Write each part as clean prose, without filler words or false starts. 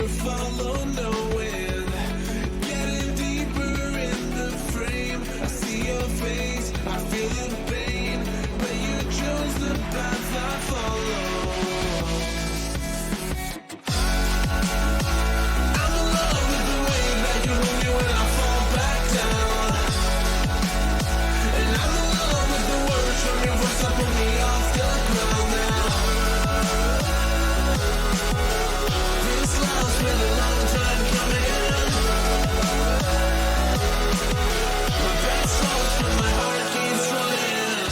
you follow no wind. Getting deeper in the frame. I see your face, I feel the pain. But you chose the path I follow. I'm in love with the way that you hold me when I fall back down. And I'm in love with the words from your voice that pull me off the ground now. This love's been a long time coming. My breath slows but my heart keeps running.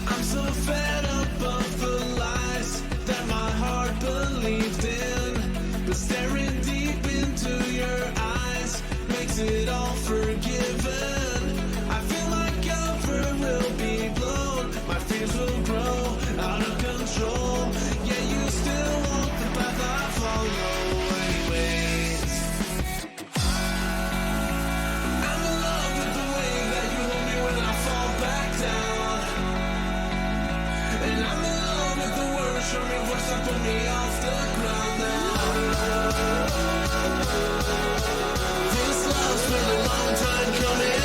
I'm so fed up of the lies that my heart believed in. But staring deep into your eyes makes it all forgiven. I feel my comfort will be blown. My fears will grow out of control. Yeah, you still walk the path I follow anyways. I'm in love with the way that you hold me when I fall back down. And I'm in love with the words from your voice that pull me off the ground now. This love's been a long time coming.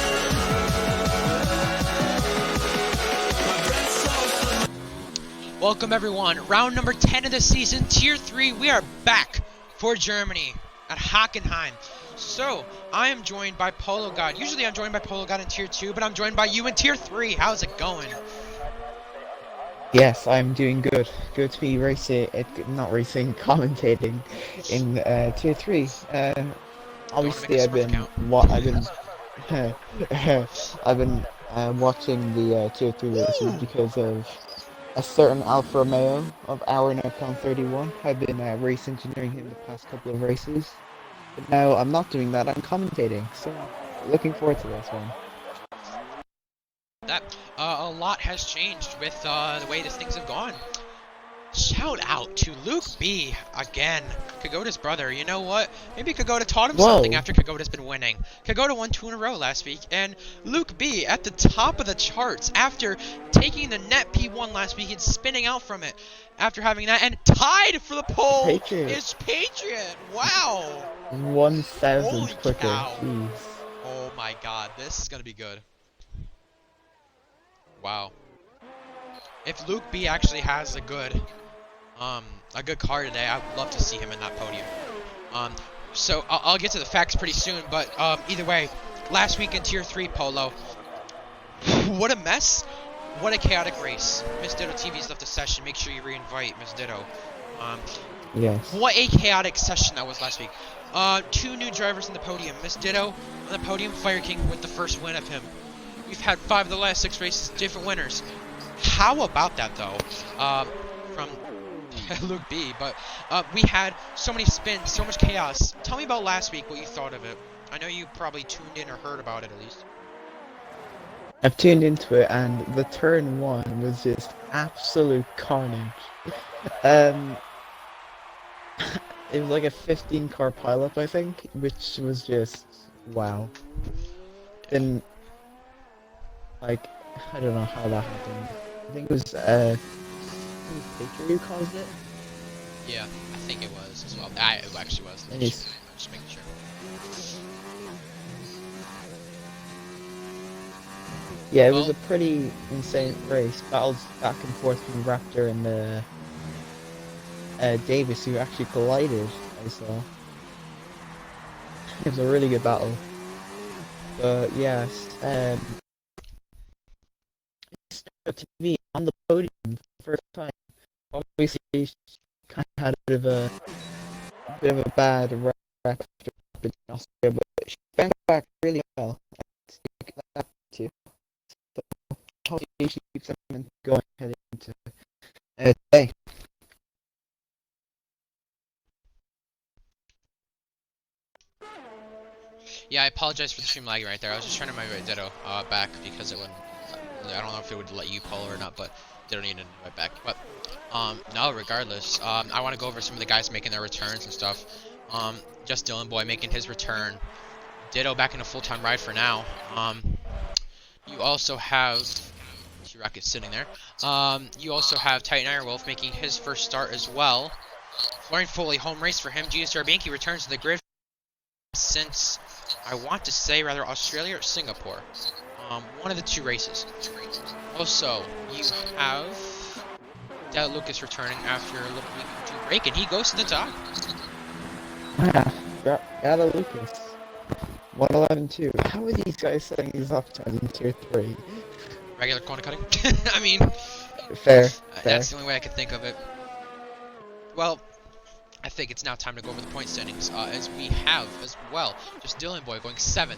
My breath slows from Welcome everyone. Round number 10 of the season, Tier 3. We are back for Germany at Hockenheim. So, I am joined by Polo God. Usually I'm joined by Polo God in Tier 2, but I'm joined by you in Tier 3. How's it going? Yes, I'm doing good. Good to be commentating in Tier 3. Obviously, I've been watching the Tier 3 races because of a certain Alfa Romeo of our Necon 31. I've been race engineering him the past couple of races, but now I'm not doing that. I'm commentating, so looking forward to this one. That a lot has changed with the way these things have gone. Shout out to Luke B again. Kagoda's brother. You know what? Maybe Kagoda taught him something after Kagoda's been winning. Kagoda won 2 in a row last week, and Luke B at the top of the charts after taking the net P1 last week and spinning out from it after having that, and tied for the pole is Patriot. Wow. 1,000 quicker. Jeez. Oh my God, this is gonna be good. Wow. If Luke B actually has a good car today, I would love to see him in that podium. So I'll get to the facts pretty soon, but either way, last week in Tier 3 Polo, what a mess. What a chaotic race. Miss Ditto TV's left the session. Make sure you re-invite Miss Ditto. Yes. What a chaotic session that was last week. 2 new drivers in the podium. Miss Ditto on the podium, Fire King with the first win of him. We've had 5 of the last 6 races, different winners. How about that, though, from Luke B? But we had so many spins, so much chaos. Tell me about last week, what you thought of it. I know you probably tuned in or heard about it, at least. I've tuned into it, and the turn 1 was just absolute carnage. It was like a 15-car pileup, I think, which was just wow. Then, like, I don't know how that happened. I think it was Patriot who caused it. Yeah, I think it was as well. It actually was. Just making sure. Yeah, it was a pretty insane race. Battles back and forth from Raptor and Davis, who actually collided, I saw. It was a really good battle. But yes, TV on the podium for the first time. Obviously, she kind of had a bit of a bad rap in Austria, but she bounced back really well. Too. So hopefully she keeps them going heading into today. Yeah, I apologize for the stream lagging right there. I was just trying to move my Ditto back because it wouldn't. I don't know if it would let you Polo or not, but Ditto needed to move it back. But no, regardless, I want to go over some of the guys making their returns and stuff. Just Dylan Boy making his return. Ditto back in a full-time ride for now. You also have T-Rocket sitting there. You also have Titan Ironwolf making his first start as well. Florian Foley, home race for him. GSR Bianchi returns to the grid since, I want to say, rather Australia or Singapore. One of the two races. Also, you have Dale Lucas returning after a little week or two break, and he goes to the top. Yeah, Gala Lucas. 111.2. How are these guys setting these off times in tier 3? Regular corner cutting. I mean, Fair. that's the only way I could think of it. Well, I think it's now time to go over the point standings, as we have as well just Dylan Boy going 7th.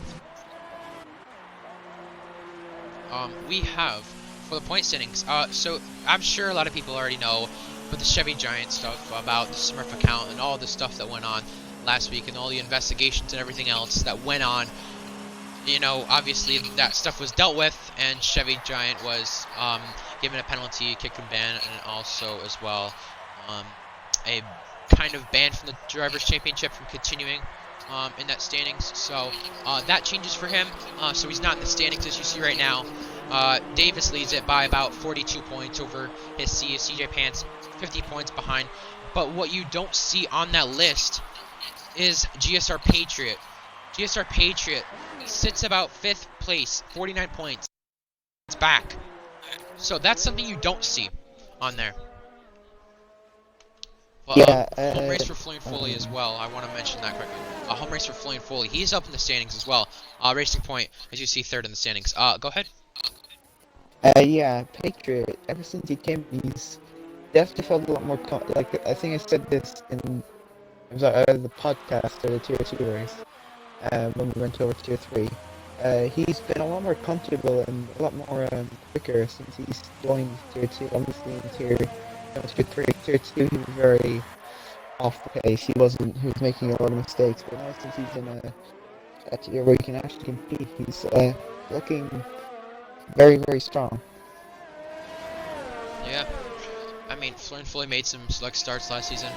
We have for the point standings. So I'm sure a lot of people already know, but the Chevy Giant stuff about the Smurf account and all the stuff that went on last week and all the investigations and everything else that went on. You know, obviously that stuff was dealt with, and Chevy Giant was given a penalty, kick and ban, and also as well a kind of ban from the Drivers' Championship from continuing in that standings. So that changes for him. So he's not in the standings as you see right now. Davis leads it by about 42 points over his CJ Pants, 50 points behind. But what you don't see on that list is GSR Patriot. GSR Patriot sits about 5th place, 49 points. It's back. So that's something you don't see on there. Well, Yeah, home race for Florian Foley as well. I want to mention that quickly. Home race for Florian Foley. He's up in the standings as well. Racing Point, as you see, 3rd in the standings. Go ahead. Yeah, Patriot, ever since he came, he's definitely felt a lot more, like, I think I said this in the podcast or the tier 2 race, when we went over tier 3. He's been a lot more comfortable and a lot more quicker since he's joined tier 2. Obviously in tier 3, tier 2 he was very off the pace. He was making a lot of mistakes, but now since he's in a tier where he can actually compete, he's looking very, very strong. Yeah, I mean, Florian Foley made some select starts last season.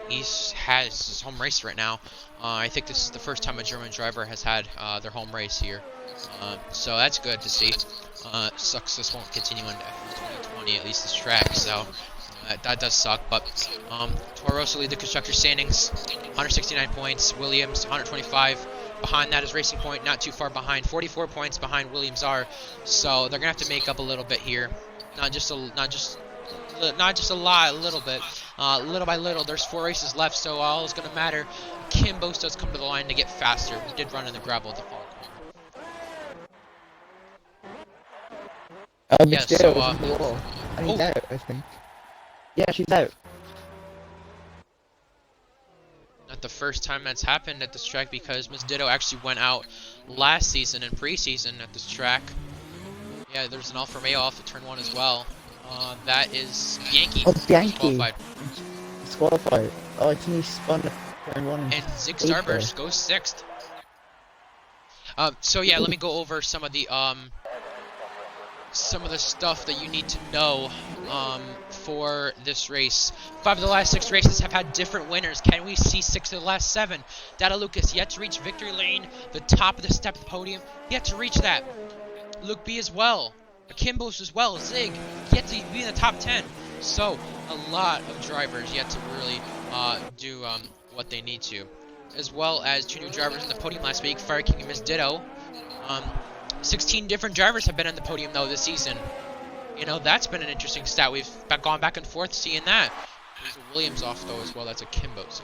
He has his home race right now. I think this is the first time a German driver has had their home race here. So that's good to see. Sucks this won't continue into F1 2020, at least this track, so that does suck. But Toro Rosso lead the constructor standings, 169 points. Williams 125. Behind that is Racing Point, not too far behind, 44 points behind Williams are. So they're gonna have to make up a little bit here, not just a lot, a little bit. Little by little. There's 4 races left, so all is gonna matter. Kimbo does come to the line to get faster. He did run in the gravel at the fall corner. Yeah, so He's out, I think. Yeah, she's out. Not the first time that's happened at this track, because Miss Ditto actually went out last season in preseason at this track. Yeah, there's an Alfa Romeo off the turn 1 as well. That is Bianchi. Oh, Bianchi. Qualified. Disqualified. Oh, I think he spun at turn 1. And Zig Starburst goes 6th. So yeah, let me go over some of the stuff that you need to know for this race. 5 of the last 6 races have had different winners. Can we see 6 of the last 7? Data Lucas yet to reach victory lane, the top of the step of the podium, yet to reach that. Luke B as well. Kimbo's as well. Zig yet to be in the top 10. So a lot of drivers yet to really do what they need to. As well as 2 new drivers in the podium last week, Fire King and Miss Ditto. 16 different drivers have been on the podium though this season. You know, that's been an interesting stat. We've gone back and forth seeing that. There's a Williams off though as well. That's a Kimbo's.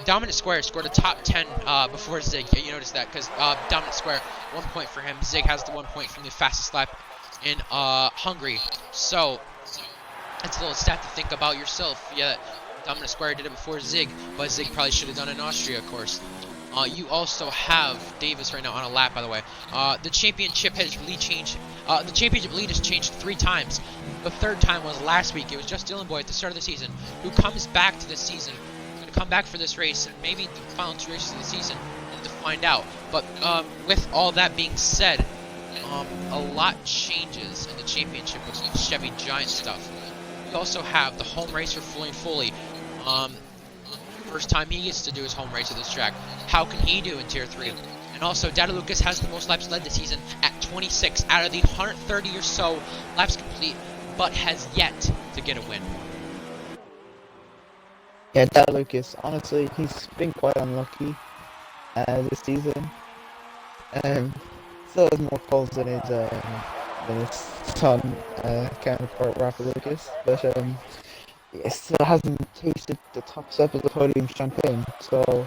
Dominant Square scored a top 10 before Zig. Yeah, you noticed that because Dominant Square, 1 point for him. Zig has the 1 point from the fastest lap in Hungary. So that's a little stat to think about yourself. Yeah, Dominant Square did it before Zig, but Zig probably should have done it in Austria, of course. You also have Davis right now on a lap, by the way. The championship has lead changed. The championship lead has changed 3 times. The 3rd time was last week. It was just Dylan Boy at the start of the season, who comes back to this season. Going to come back for this race, and maybe the final 2 races of the season to find out. But with all that being said, a lot changes in the championship with the Chevy Giant stuff. We also have the home race for Florian Foley. First time he gets to do his home race at this track. How can he do in Tier 3? And also, Data Lucas has the most laps led this season at 26 out of the 130 or so laps complete, but has yet to get a win. Yeah, Dad Lucas, honestly, he's been quite unlucky this season. Um, still has more poles than his son, counterpart Rafa Lucas, but it still hasn't tasted the top step of the podium champagne. So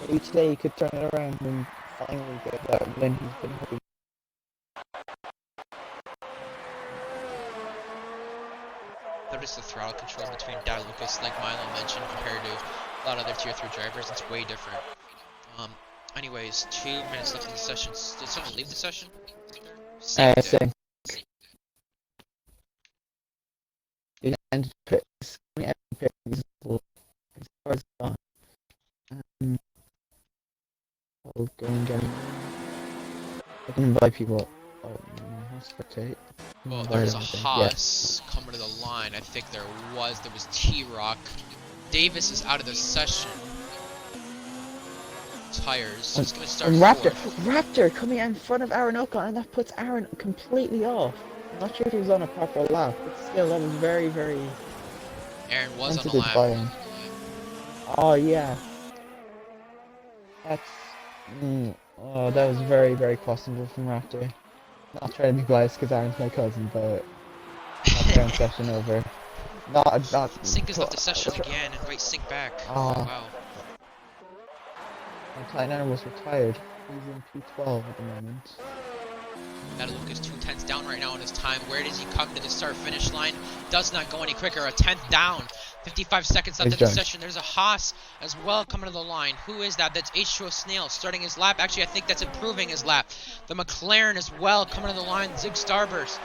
maybe today he could turn it around and finally get that win he's been hoping. Notice the throttle control between Dad Lucas, like Milo mentioned, compared to a lot of other tier 3 drivers. It's way different. Anyways, 2 minutes left in the session. Did someone leave the session? Sink did. Saying, and picks, his car's gone. I'll go and get him. I can invite people. Oh, no, spectate. Well, there's a Haas coming to the line. I think there was T-Rock. Davis is out of the session. Tires. He's gonna start Raptor coming out in front of Aaron Ocon, and that puts Aaron completely off. I'm not sure if he was on a proper lap, but still, that was very, very. Aaron was on a lap. Buy-in. Oh yeah. That's. Oh, that was very, very questionable from Raptor. Not trying to be biased because Aaron's my cousin, but not round session over. Not. Sink has left the session again, and wait, Sink back. Oh. Wow. Aaron was retired. He's in P12 at the moment. That Lucas 2/10 down right now in his time. Where does he come to the start-finish line? Does not go any quicker. A 10th down. 55 seconds left in the session. There's a Haas as well coming to the line. Who is that? That's H2O Snail starting his lap. Actually, I think that's improving his lap. The McLaren as well coming to the line. Zig Starburst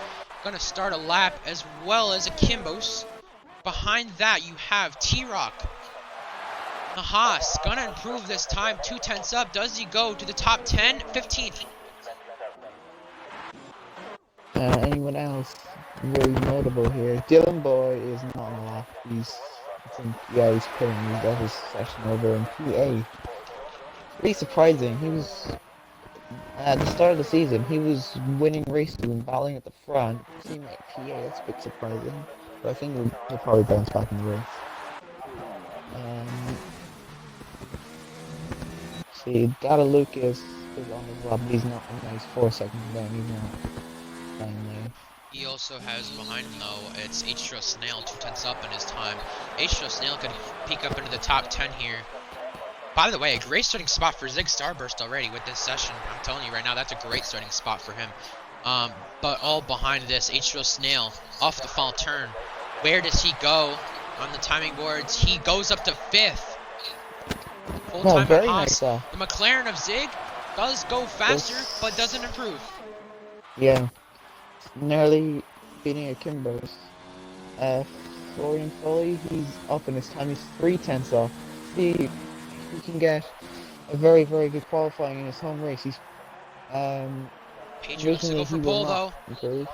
gonna start a lap as well as a Kimbos. Behind that, you have T-Rock. The Haas gonna improve this time. 2/10 up. Does he go to the top 10? 15th. Anyone else really notable here? Dylan Boy is not on the lap. He's pitting. He got his session over in PA. Pretty surprising. He was at the start of the season. He was winning races and battling at the front. It seemed like PA. That's a bit surprising, but I think he'll probably bounce back in the race. See, Data Lucas is on his lap, but he's not. He's 4 seconds down. He's not. He also has behind him though, it's H2O Snail 2/10 up in his time. H2O Snail could peek up into the top 10 here. By the way, a great starting spot for Zig Starburst already with this session. I'm telling you right now, that's a great starting spot for him. But all behind this, H2O Snail off the final turn. Where does he go on the timing boards? He goes up to 5th. Full time very Haas. nice. The McLaren of Zig does go faster, but doesn't improve. Yeah. Nearly beating a Kimbos. Florian Foley, he's up in his time. He's 3/10 off. He can get a very, very good qualifying in his home race. He's Patriot to go for pole though. Improve.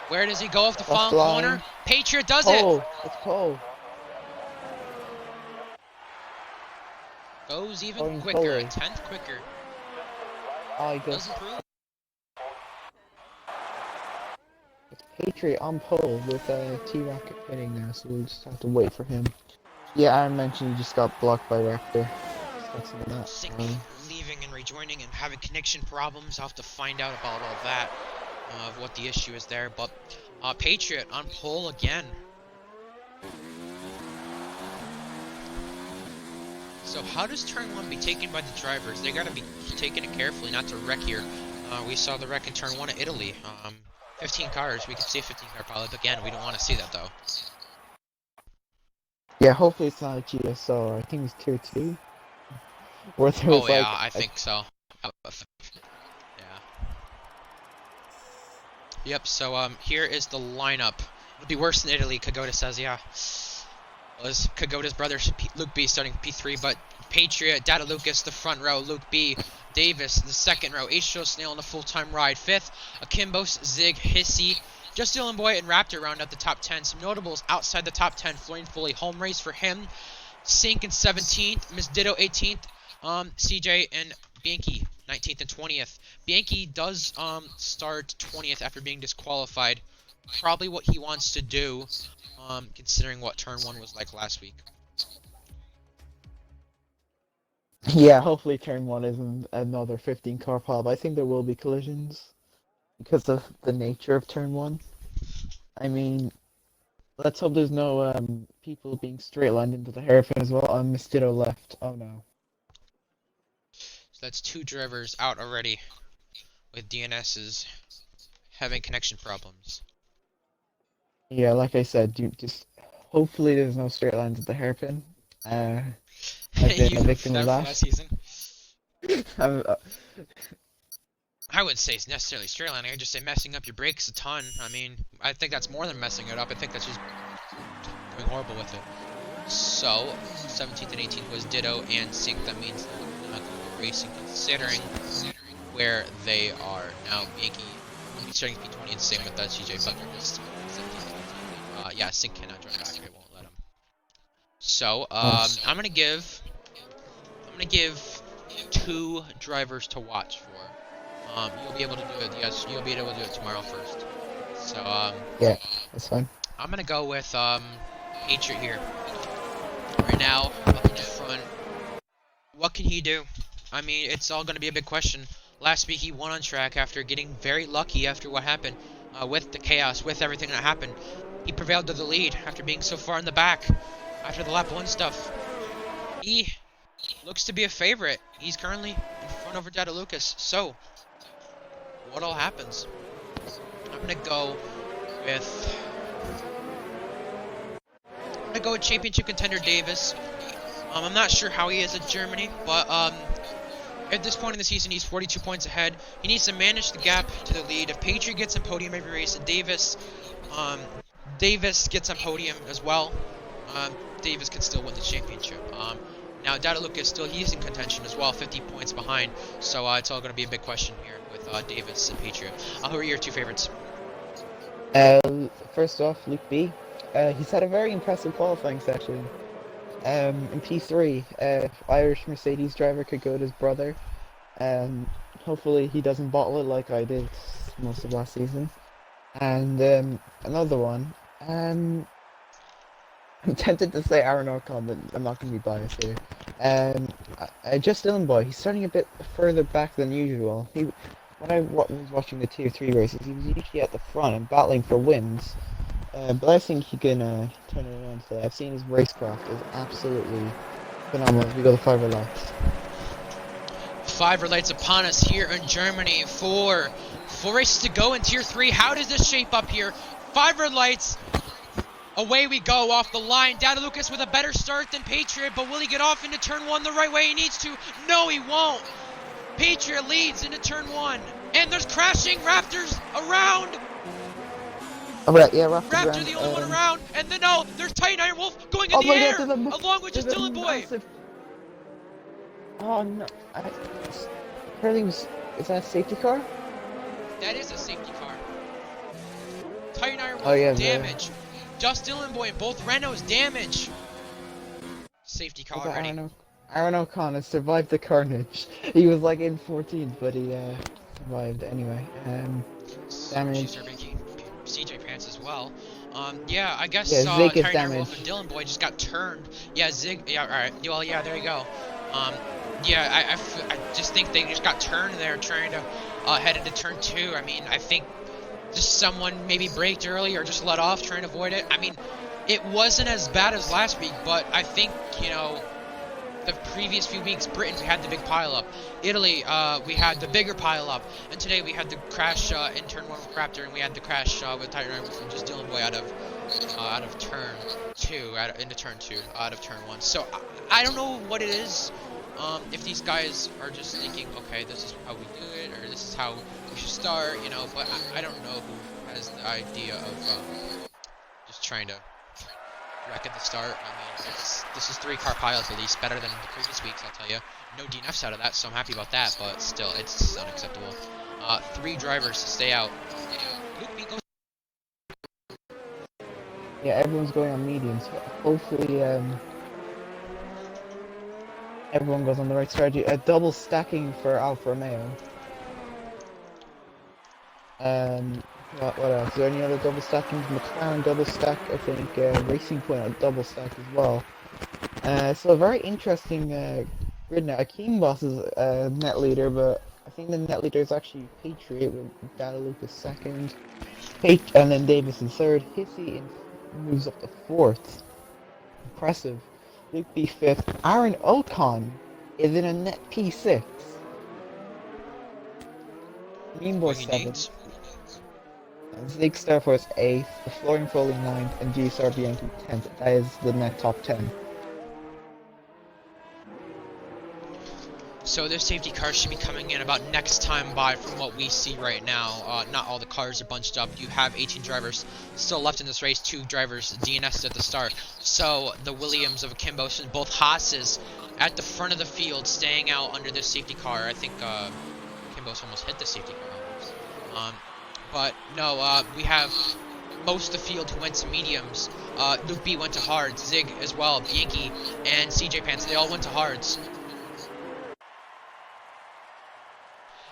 Where does he go off the final corner? Patriot does it. It's pole. Goes even quicker, a 10th quicker. Oh, he goes. Does improve. It's Patriot on pole with T-Rocket hitting now, so we'll just have to wait for him. Yeah, Aaron mentioned he just got blocked by Raptor. Sink leaving and rejoining and having connection problems. I'll have to find out about all that, of what the issue is there. But Patriot on pole again. So how does turn 1 be taken by the drivers? They gotta be taking it carefully not to wreck here. We saw the wreck in turn 1 at Italy. 15 cars, we could see a 15 car pilot, but again, we don't want to see that though. Yeah, hopefully it's not a GSO. I think it's tier 2. Where there was I think so. Yeah. Yep, so here is the lineup. It'll be worse than Italy, Kagoda says, yeah. Was Kagoda's brother, Luke B, starting P3, but Patriot, Data Lucas, the front row, Luke B, Davis, the second row, H2O Snail in the full-time ride, 5th, Akimbos, Zig, Hissy, Just Dylan Boy, and Raptor round out the top 10. Some notables outside the top 10, Florian Foley, home race for him, Sink in 17th, Miss Ditto 18th, CJ and Bianchi 19th and 20th. Bianchi does start 20th after being disqualified probably what he wants to do, considering what turn 1 was like last week. Yeah, hopefully turn 1 isn't another 15 car pile, but I think there will be collisions because of the nature of turn 1. I mean, let's hope there's no people being straight lined into the hairpin as well. Mistito left. Oh no. So that's 2 drivers out already, with DNSs having connection problems. Yeah, like I said, you just hopefully there's no straight lines at the hairpin. I've been a You victim of that from that. last season. I'm, I wouldn't say it's necessarily straight lining. I'd just say messing up your brakes a ton. I mean, I think that's more than messing it up. I think that's just doing horrible with it. So, 17th and 18th was ditto and sync. That means they're not going to be racing, considering where they are now. Yankee will be starting P20 and same with that CJ, but they're just 17th and 18th. Yeah, sync cannot join back. It won't let him. So, I'm gonna give 2 drivers to watch for. You'll be able to do it. Yes, you'll be able to do it tomorrow first. So, yeah, that's fine. I'm gonna go with Patriot here. Right now, up in the front. What can he do? I mean, it's all gonna be a big question. Last week he won on track after getting very lucky after what happened with the chaos, with everything that happened. He prevailed to the lead after being so far in the back after the lap 1 stuff. He looks to be a favorite. He's currently in front over Dada Lucas. So, what all happens? I'm gonna go with championship contender Davis. I'm not sure how he is at Germany, but at this point in the season, he's 42 points ahead. He needs to manage the gap to the lead. If Patriot gets on podium every race, Davis gets on podium as well, Davis can still win the championship. Now, Dada Lucas he's in contention as well, 50 points behind. So it's all going to be a big question here with Davis and Patriot. Who are your 2 favorites? First off, Luke B. He's had a very impressive qualifying session. In P3, Irish Mercedes driver could go to his brother. Hopefully he doesn't bottle it like I did most of last season. And another one. I'm tempted to say Aaron Ocon, but I'm not going to be biased here. Just Dylan Boy, he's starting a bit further back than usual. When I was watching the Tier 3 races, he was usually at the front and battling for wins. But I think he can turn it around today. I've seen his racecraft is absolutely phenomenal. We go to 5 lights. 5 lights upon us here in Germany. 4 races to go in Tier 3. How does this shape up here? 5 lights. Away we go off the line. Dada Lucas with a better start than Patriot, but will he get off into turn 1 the right way he needs to? No, he won't. Patriot leads into turn 1. And there's crashing Raptors around. Alright, yeah, Raptor the only one around. And then, no, there's Titan Iron Wolf going in oh the my air. God, Along with just Dylan Boy. Massive... Oh no. Is that a safety car? That is a safety car. Titan Iron Wolf damage. Just Dylan Boy and both Renaults damage. Safety car already. Aaron O'Connor survived the carnage. He was like in 14th, but he survived anyway. Damage. CJ Pants as well. Yeah, I guess Zig is Titan Iron Wolf damaged. and Dylan Boy just got turned. Yeah, Zig. Yeah, all right. Well, yeah, there you go. Yeah, I just think they just got turned there, trying to head into turn 2. I mean, I think just someone maybe braked early or just let off, trying to avoid it. I mean, it wasn't as bad as last week, but I think, you know, the previous few weeks, Britain, we had the big pile-up. Italy, we had the bigger pile-up. And today we had the crash in turn 1 with Raptor, and we had the crash with Titan Iron Wolf and just Dylan Boy out of turn 2, into turn 2, out of turn 1. So, I don't know what it is. If these guys are just thinking, okay, this is how we do it, or this is how we should start, you know, but I don't know who has the idea of just trying to wreck at the start. I mean, this is 3 car piles at least, better than the previous weeks, I'll tell you. No DNFs out of that, so I'm happy about that, but still, it's unacceptable. 3 drivers to stay out. Luke B goes. Yeah, everyone's going on mediums. Hopefully, everyone goes on the right strategy. Double stacking for Alfa Romeo. What else? Is there any other double stacking? McLaren double stack, I think. Racing Point on double stack as well. So a very interesting grid now. Akeem Boss is net leader, but I think the net leader is actually Patriot with Data Lucas second, and then Davis in third. Hissy moves up to fourth. Impressive. Luke B fifth. Aaron Ocon is in a net P6. Greenboard seventh. Zig Starforce 8th, the Flooring Foley 9th, and GSR Bianchi 10th. That is the net top 10. So their safety cars should be coming in about next time by from what we see right now. Not all the cars are bunched up. You have 18 drivers still left in this race, 2 drivers DNS'd at the start. So the Williams of Kimbos and both Haas's at the front of the field staying out under this safety car. I think Kimbos almost hit the safety car. But no, we have most of the field who went to mediums. Luke B went to hards, Zig as well, Bianchi, and CJ Pants, they all went to hards.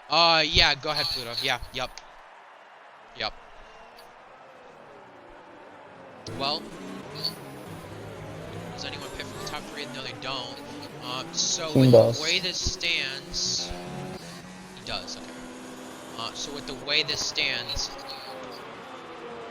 Yeah, go ahead, Pluto. Yeah, yep. Well, does anyone pick from the top 3? No, they don't. So with the way this stands, he does, okay. So with the way this stands,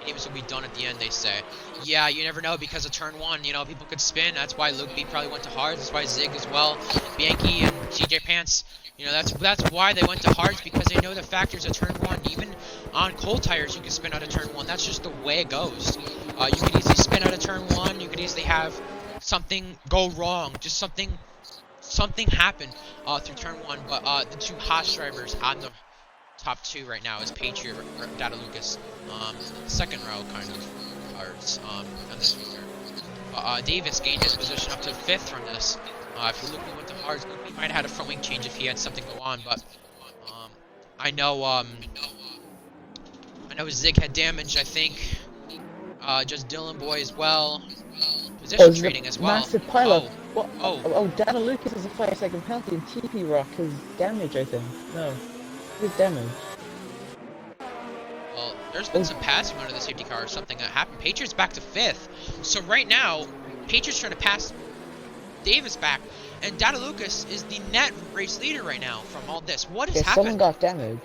games will be done at the end, they say. Yeah, you never know because of turn 1, you know, people could spin. That's why Luke B probably went to hards. That's why Zig as well, Bianchi and CJ Pants. You know, that's why they went to hards, because they know the factors of turn 1. Even on cold tires, you can spin out of turn 1. That's just the way it goes. You could easily spin out of turn 1. You could easily have something go wrong. Just something happen through turn 1. But the 2 Haas drivers on the top 2 right now is Patriot or Data Lucas. Second row kind of cars on this figure. Davis gained his position up to 5th from this. If you look at went to hards, he might have had a front wing change if he had something go on, but I know Zig had damage, I think. Just Dylan Boy as well. Position trading as well. Massive pileup. Oh, Data Lucas has a 5-second penalty, and TP Rock has damage, I think. No, his damage. Well, there's been some passing under the safety car or something that happened. Patriots back to 5th. So right now, Patriots trying to pass Davis back, and Data Lucas is the net race leader right now from all this. What has happened? Someone got damage.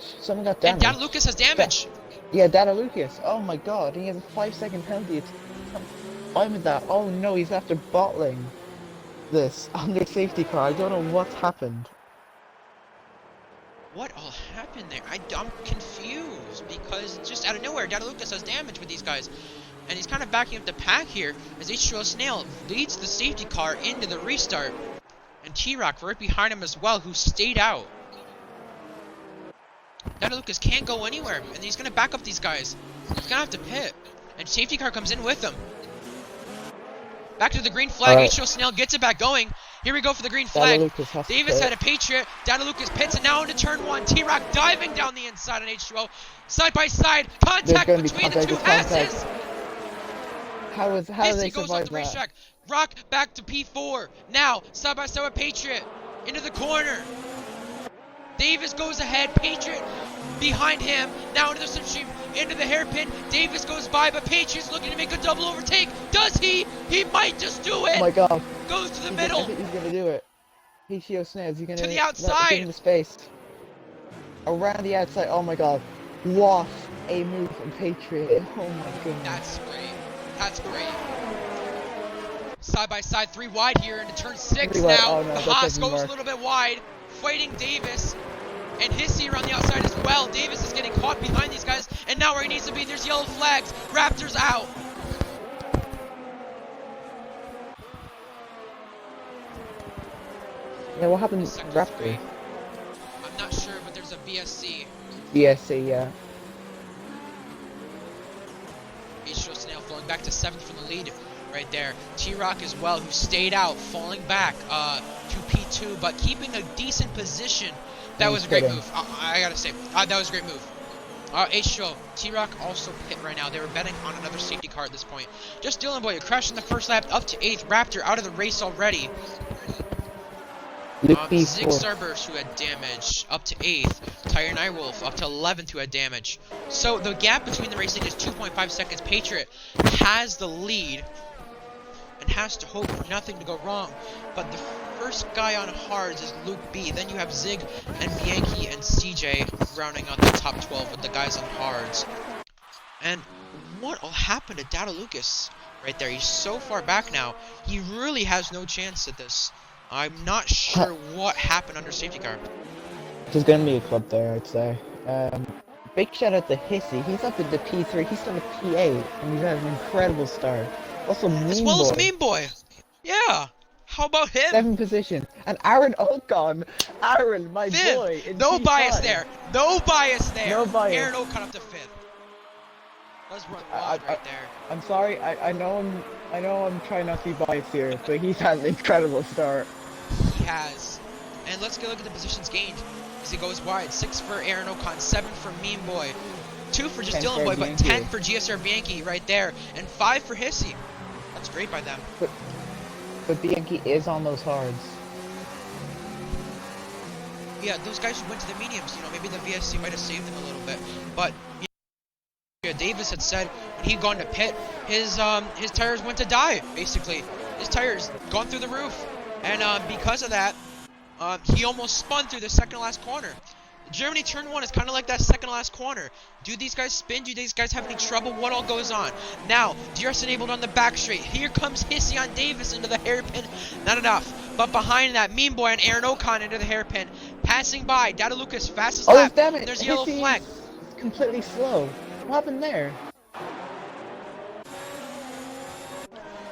And Data Lucas has damage. Yeah, Data Lucas. Oh my god, he has a 5-second penalty. I'm with that. Oh no, he's after bottling this under safety car. I don't know what's happened. What all happened there? I'm confused because just out of nowhere, Data Lucas has damage with these guys. And he's kind of backing up the pack here as H2O Snail leads the safety car into the restart. And T-Rock right behind him as well, who stayed out. Data Lucas can't go anywhere, and he's going to back up these guys. He's going to have to pit. And safety car comes in with him. Back to the green flag. Right. H2O Snail gets it back going. Here we go for the green flag. Davis had a Patriot. Data Lucas pits, and now into turn 1. T-Rock diving down the inside on H2O. Side by side. Contact between the 2 Hasses. How do they survive that? Racetrack. Rock back to P4. Now, side by side with Patriot. Into the corner. Davis goes ahead. Patriot behind him. Now into the slipstream. Into the hairpin. Davis goes by, but Patriot's looking to make a double overtake. Does he? He might just do it. Oh my god. Goes to the middle. I think he's going to do it. H2O Snails. He's going to the outside. Give him the space. Around the outside. Oh my god. What a move from Patriot. Oh my goodness. That's great. That's great. Side by side, 3 wide here into turn 6 now. Oh, no, the Haas goes a little bit wide, fighting Davis and Hissy around the outside as well. Davis is getting caught behind these guys, and now where he needs to be, there's yellow flags. Raptors out. Yeah, what happened to Raptor? I'm not sure, but there's a VSC. VSC, yeah. H2O Snail falling back to 7th from the lead right there. T-Rock as well, who stayed out, falling back to P2, but keeping a decent position. That was a great move. I gotta say, that was a great move. H2O, T-Rock also pit right now. They were betting on another safety car at this point. Just Dylan Boy, crashed in the first lap up to 8th. Raptor out of the race already. Luke B Zig 4th. Starburst, who had damage, up to 8th. Tire Nightwolf, up to 11th, who had damage. So the gap between the racing is 2.5 seconds. Patriot has the lead and has to hope for nothing to go wrong. But the first guy on hards is Luke B. Then you have Zig and Bianchi and CJ rounding out the top 12 with the guys on hards. And what will happen to Data Lucas right there? He's so far back now. He really has no chance at this. I'm not sure what happened under safety car. There's gonna be a club there, I'd say. Big shout out to Hissy. He's up at the P3. He's done a P8, and he's had an incredible start. Also, As well as Mean Boy. Yeah. How about him? 7th position. And Aaron Ocon. Aaron, my 5th. boy. In No P5. bias there. No bias there. No bias. Aaron Ocon up to 5th. Let's run wild right there. I'm sorry. I know I'm trying not to be biased here, but he's had an incredible start. He has. And let's get a look at the positions gained as he goes wide. 6 for Aaron Ocon, 7 for Mean Boy, 2 for just 10 Dylan for Boy, but Bianchi. 10 for GSR Bianchi right there, and 5 for Hissy. That's great by them. But Bianchi is on those hards. Yeah, those guys who went to the mediums, you know, maybe the VSC might have saved them a little bit, but you know, Davis had said when he'd gone to pit, his tires went to die, basically. His tires gone through the roof, and because of that, he almost spun through the second to last corner. Germany turn 1 is kind of like that second to last corner. Do these guys spin? Do these guys have any trouble? What all goes on? Now, DRS enabled on the back straight. Here comes Hissy on Davis into the hairpin. Not enough. But behind that, Mean Boy and Aaron Ocon into the hairpin. Passing by, Data Lucas, fastest lap. Damn it. There's a yellow Hissy's flag. completely slow. What happened there?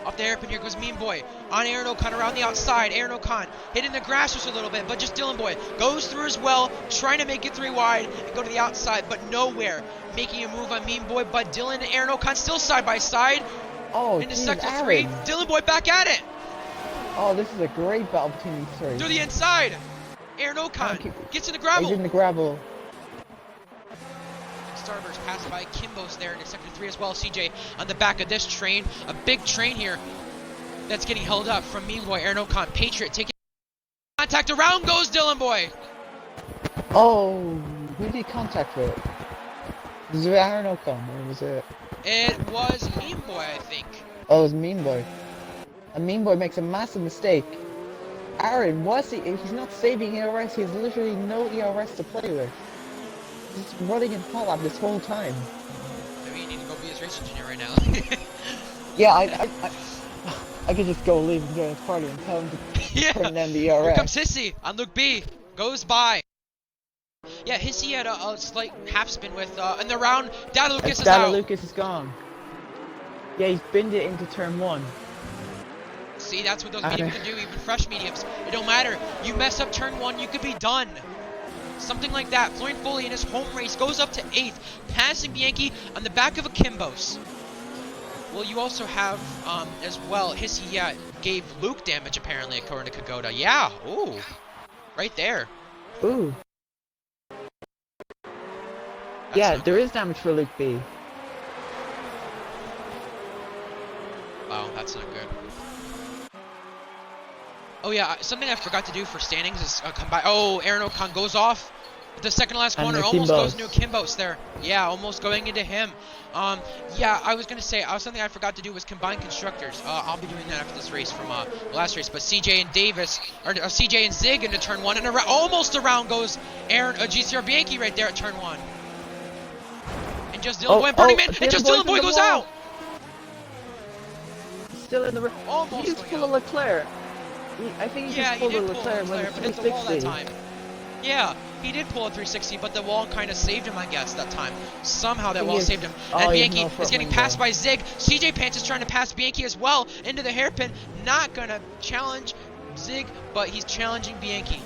Off the hairpin, here goes Mean Boy. On Aaron Ocon around the outside. Aaron Ocon hitting the grass just a little bit, but just Dylan Boy goes through as well, trying to make it 3 wide and go to the outside, but nowhere. Making a move on Mean Boy, but Dylan and Aaron Ocon still side by side. Oh, Into geez, sector Aaron. 3. Dylan Boy back at it. Oh, this is a great battle between these three. Through the inside. Aaron Ocon gets in the gravel. He's in the gravel. Starburst passed by Kimbo's there in sector 3 as well. CJ on the back of this train. A big train here that's getting held up from Mean Boy, Aaron Ocon. Patriot taking contact. Around goes Dylan Boy. Oh, who did he contact with? Was it Aaron Ocon or was it? It was Mean Boy, I think. Oh, it was Mean Boy. And Mean Boy makes a massive mistake. Aaron, he's not saving ERS, he has literally no ERS to play with. He's running in hot lap this whole time. Maybe you need to go be his race engineer right now. Yeah, I could just go leave and join his party and tell him to Yeah. turn down the Here ERS. comes Hissy on Luke B. Goes by. Yeah, Hissy had a slight half spin with, and the round, Data Lucas is Data out. Lucas is gone. Yeah, he's binned it into turn 1. See, that's what those mediums can do, even fresh mediums. It don't matter. You mess up turn 1, you could be done. Something like that. Florian Foley in his home race goes up to 8th, passing Bianchi on the back of a Kimbos. Well, you also have, as well, Hissy, gave Luke damage, apparently, according to Kagoda. Yeah, ooh. Right there. Ooh. That's Yeah, not there good. is damage for Luke B. Wow, that's not good. Oh yeah, something I forgot to do for standings is come by. Oh, Aaron Ocon goes off at the second to last And corner. the Almost goes Kimbos. into a Kimbos there. Yeah, almost going into him. Yeah, I was gonna say something I forgot to do was combine constructors. I'll be doing that after this race from the last race. But CJ and Davis, or CJ and Zig into turn 1, and almost around goes GCR Bianchi right there at turn 1. And just Dylan Boy and Burning Man, and just Dylan Boy goes out. Still in the Almost He's going full out. of Leclerc. I think he Yeah, just he pulled a did pull Leclerc a when Leclerc, the but hit the wall that 360. time. Yeah, he did pull a 360, but the wall kind of saved him, I guess, that time. Somehow that He wall is- saved him. oh, And he has Bianchi no is front getting wing passed though. by Zig. CJ Pants is trying to pass Bianchi as well into the hairpin. Not gonna challenge Zig, but he's challenging Bianchi.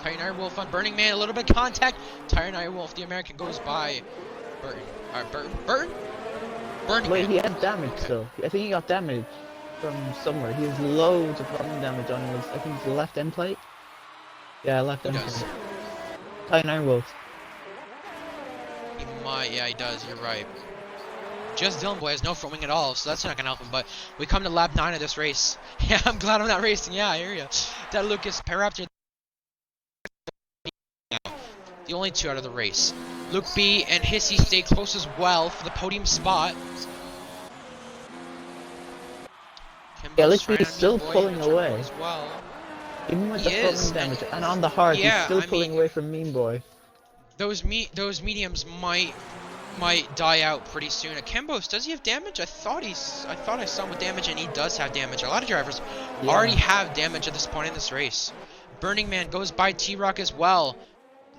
Tire Wolf on Burning Man, a little bit of contact. Tire Wolf, the American, goes by Burton. Alright, Burton? Burning Wait, Man. he had damage Okay. still. I think he got damage from somewhere. He has loads of problem damage on his, I think it's the left end plate. Yeah, left Who end does? plate. Tyne Wolf. He might, yeah, he does, you're right. Just Dylan Boy has no front wing at all, so that's not gonna help him. But we come to lap 9 of this race. Yeah, I'm glad I'm not racing. Yeah, I hear you. That Lucas Peraptor, the only 2 out of the race. Luke B and Hissy stay close as well for the podium spot. Yeah, Kimbo's Luke B is trying on still Mean Boy pulling in the turn away. as well. Even with He the is, front wing damage and on the hard, yeah, he's still I pulling mean, away from Mean Boy. those mediums might die out pretty soon. Akembos, does he have damage? I thought I saw him with damage, and he does have damage. A lot of drivers already have damage at this point in this race. Burning Man goes by T-Rock as well.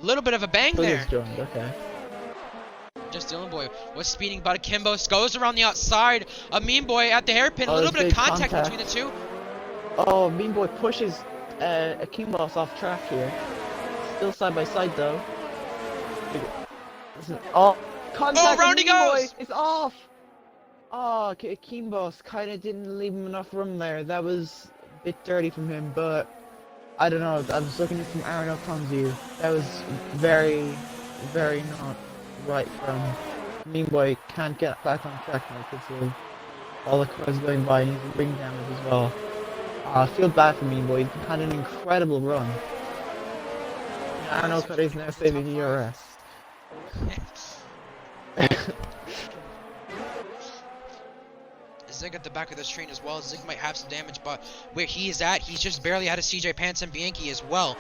Little bit of a bang there. Joined, okay. Just Dylan Boy was speeding, but Akembos goes around the outside of Mean Boy at the hairpin. A little bit of contact between the 2. Oh, Mean Boy pushes Akimbos off track here. Still side by side though. Oh, contact! Oh, round he goes! Boy, it's off! Oh, Akimbos kind of didn't leave him enough room there. That was a bit dirty from him, but I don't know. I was looking at from ARL view. That was very, very not right from Mean Boy. Can't get back on track now because of all the cars going by and he's ring damage as well. I feel bad for Mean Boy. He's had an incredible run. ARL is now saving ERS. Zig at the back of this train as well. Zig might have some damage, but where he is at, he's just barely out of CJ Pants and Bianchi as well.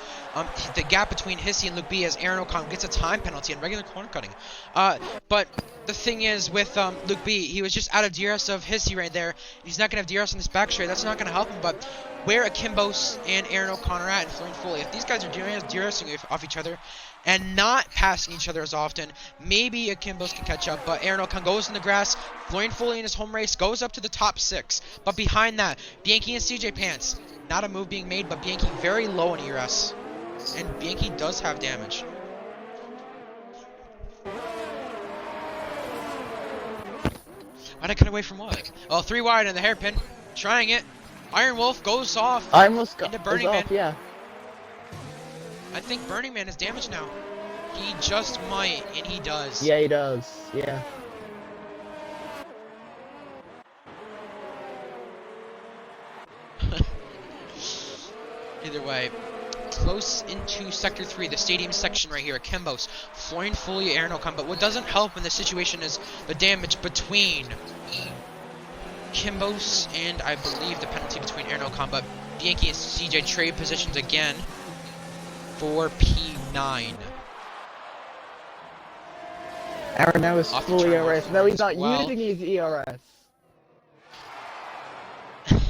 The gap between Hissy and Luke B as Aaron O'Connell gets a time penalty and regular corner cutting. But the thing is with Luke B, he was just out of DRS of Hissy right there. He's not going to have DRS on this back straight. That's not going to help him, but where Akimbos and Aaron O'Connor are at and Florian Foley, if these guys are doing DRSing off each other and not passing each other as often, maybe Akimbos can catch up, but Aaron O'Connor goes in the grass. Florian Foley in his home race goes up to the top 6, but behind that, Bianchi and CJ Pants, not a move being made, but Bianchi very low in ERS, and Bianchi does have damage. Why'd I cut away from what? Oh, 3 wide in the hairpin, trying it. Iron Wolf goes off into Burning Man. Yeah. I think Burning Man is damaged now. He just might, and he does. Yeah, he does. Yeah. Either way, close into Sector 3, the stadium section right here. Akimbos, Florian Foley, Aaron O'Connor. But what doesn't help in this situation is the damage between Akimbos and I believe the penalty between Aaron O'Connor. But Bianchi and CJ trade positions again for P9. Aaron now is Off fully ERS. No, he's not well. using his ERS.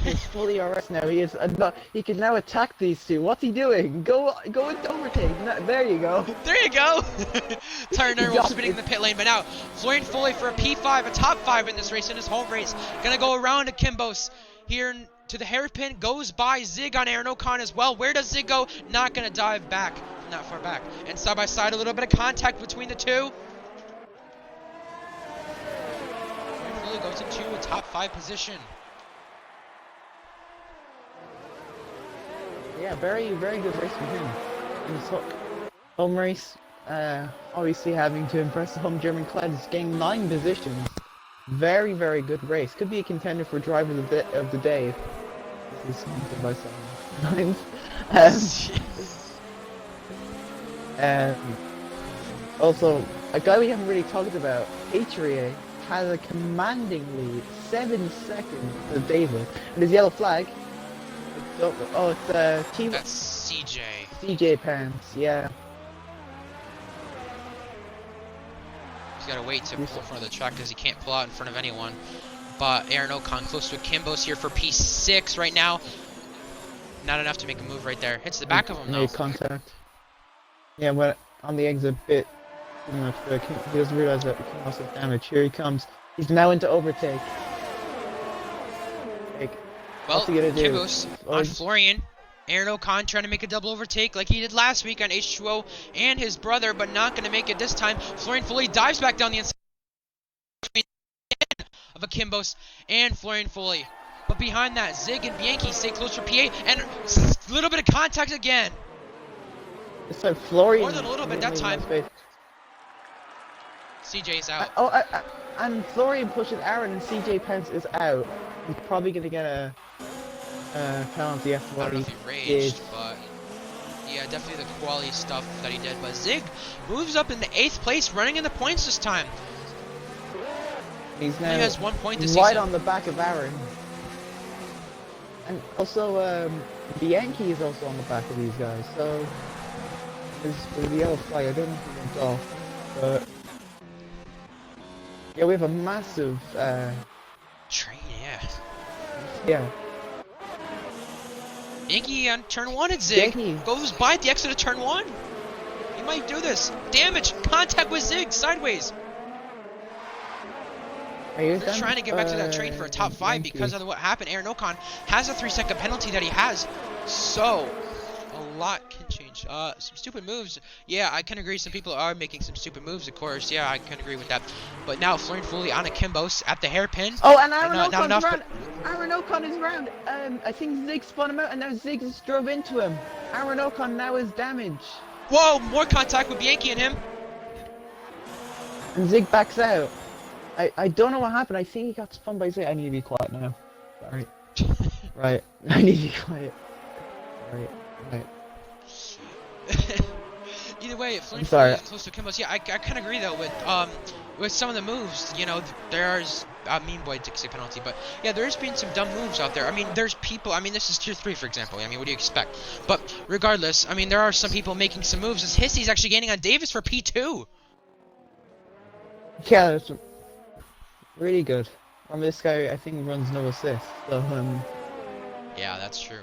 He's fully ERS now. He is. He can now attack these 2. What's he doing? Go into overtake. No, there you go. There you go. Turner will spinning in the pit lane, but now Florian Foley for a P5, a top 5 in this race, in his home race. Gonna go around Akimbos here to the hairpin. Goes by Zig on Aaron O'Connor as well. Where does Zig go? Not gonna dive back. Not far back. And side by side, a little bit of contact between the 2. Foley goes into a top 5 position. Yeah, very, very good race for him. In his home race, obviously having to impress the home German Clouds, getting 9 positions. Very, very good race. Could be a contender for driver of the day. This is sponsored by someone. Also, a guy we haven't really talked about, Atria, has a commanding lead, 7 seconds to David. And his yellow flag. Oh, it's team. That's CJ. CJ Pants, yeah. He's got to wait to pull in front of the track because he can't pull out in front of anyone. But Aaron O'Connor close to Akimbos here for P6 right now. Not enough to make a move right there. Hits the back of him though. Contact. Yeah, but on the exit bit, he doesn't realize that Akimbos has damage. Here he comes. He's now into overtake. Well, what's he gonna do? Akimbos on Florian. Aaron O'Connor trying to make a double overtake like he did last week on H2O and his brother, but not going to make it this time. Florian Foley dives back down the inside of Akimbos and Florian Foley. But behind that, Zig and Bianchi stay close for PA, and a little bit of contact again. It's like Florian. More than a little bit that time. CJ's out. And Florian pushes Aaron and CJ Pence is out. He's probably gonna get a penalty after I what don't know he if he did. raged, but yeah, definitely the quality stuff that he did. But Zig moves up into 8th place, running in the points this time. He's He now has 1 point this right season. on the back of Aaron. And also, Bianchi is also on the back of these guys, so there's the yellow flag. I don't know if he went off, but yeah, we have a massive, Train, yeah. yeah. Yankee on turn 1 at Zig. Yankee. Goes by at the exit of turn 1. He might do this. Damage. Contact with Zig. Sideways. They're trying to get back to that train for a top 5 because of what happened. Aaron Ocon has a 3-second penalty that he has. So, a lot can change. Some stupid moves. Yeah, I can agree. Some people are making some stupid moves, of course. Yeah, I can agree with that. But now, Florian Fully on a Kimbos at the hairpin. Oh, and Aaron not Ocon's enough, round. Aaron Ocon is round. I think Zig spun him out, and now Zig just drove into him. Aaron Ocon now is damaged. Whoa, more contact with Bianchi and him. And Zig backs out. I don't know what happened. I think he got spun by Zig. I need to be quiet now. Sorry. Right. I need to be quiet. Right. Either way, Florian sorry. is close to Kimbos. Yeah, I kind of agree though with some of the moves. You know, there's Mean Boy takes a penalty, but yeah, there's been some dumb moves out there. I mean, there's people. I mean, this is tier 3, for example. I mean, what do you expect? But regardless, I mean, there are some people making some moves. As Hissy's actually gaining on Davis for P2. Yeah, that's really good. This guy, I think, runs no assist. So Yeah, that's true.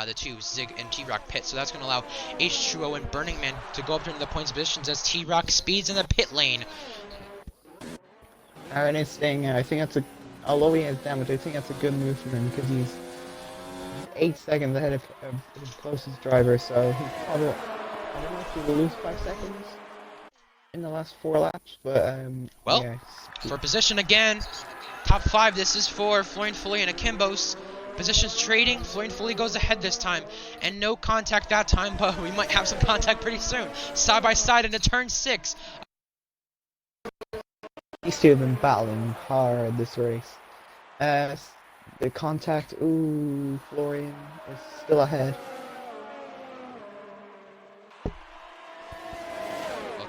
The two, Zig and T-Rock pit, so that's going to allow H2O and Burning Man to go up into the points positions as T-Rock speeds in the pit lane. Aaron is staying. I think that's although he has damage, I think that's a good move from him because he's 8 seconds ahead of his closest driver. So he probably, I don't know if he will lose 5 seconds in the last 4 laps, but well, yeah. For position again, top 5. This is for Florian Fully and Akimbos. Positions trading. Florian Fully goes ahead this time, and no contact that time, but we might have some contact pretty soon. Side by side into turn 6. These two have been battling hard this race. The contact. Ooh, Florian is still ahead. Well,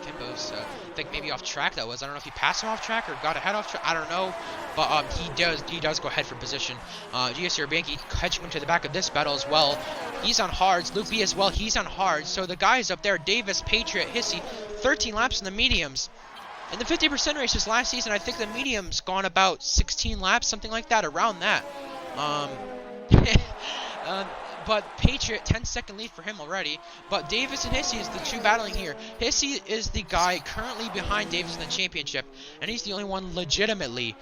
Kimbo's, I think maybe off track that was. I don't know if he passed him off track or got ahead off track. I don't know. But he does go ahead for position. GSR Bianchi catching him to the back of this battle as well. He's on hards. Luke B as well. He's on hards. So the guys up there, Davis, Patriot, Hissy, 13 laps in the mediums. In the 50% races last season, I think the medium's gone about 16 laps, something like that, around that. But Patriot, 10-second lead for him already. But Davis and Hissy is the two battling here. Hissy is the guy currently behind Davis in the championship, and he's the only one legitimately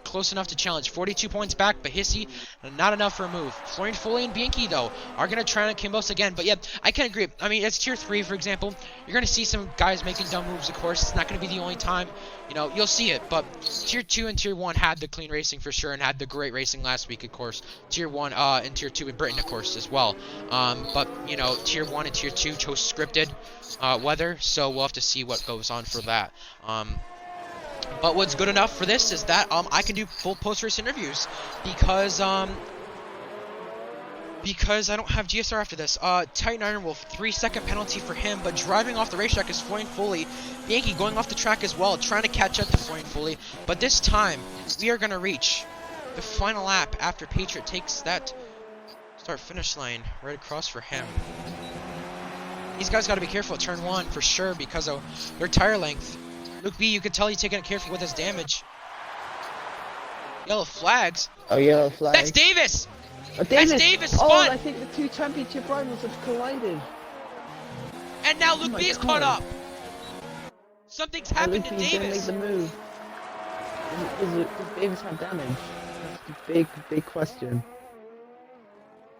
close enough to challenge. 42 points back, but Hissy, not enough for a move. Florian Fully and Bianchi, though, are going to try on Kimbos again. But yeah, I can agree. I mean, it's tier 3, for example. You're going to see some guys making dumb moves, of course. It's not going to be the only time. You know, you'll see it. But tier 2 and tier 1 had the clean racing for sure, and had the great racing last week, of course. Tier 1 and tier 2 in Britain, of course, as well. But, you know, tier 1 and tier 2 chose scripted weather, so we'll have to see what goes on for that. But what's good enough for this is that I can do full post-race interviews because I don't have GSR after this. Titan Iron Wolf, 3-second penalty for him, but driving off the racetrack is Florian Fully. Bianchi going off the track as well, trying to catch up to Florian Fully. But this time, we are going to reach the final lap after Patriot takes that start-finish line right across for him. These guys got to be careful at turn 1 for sure because of their tire length. Luke B, you can tell he's taking it careful with his damage. Yellow flags. Oh, yellow flag. That's Davis! Oh, Davis! That's Davis! Oh, Spun! I think the two championship rivals have collided. And now Luke my B is God. caught up! Something's happened to Luke B's gonna make Davis! the move. Does Davis have damage? That's the big question.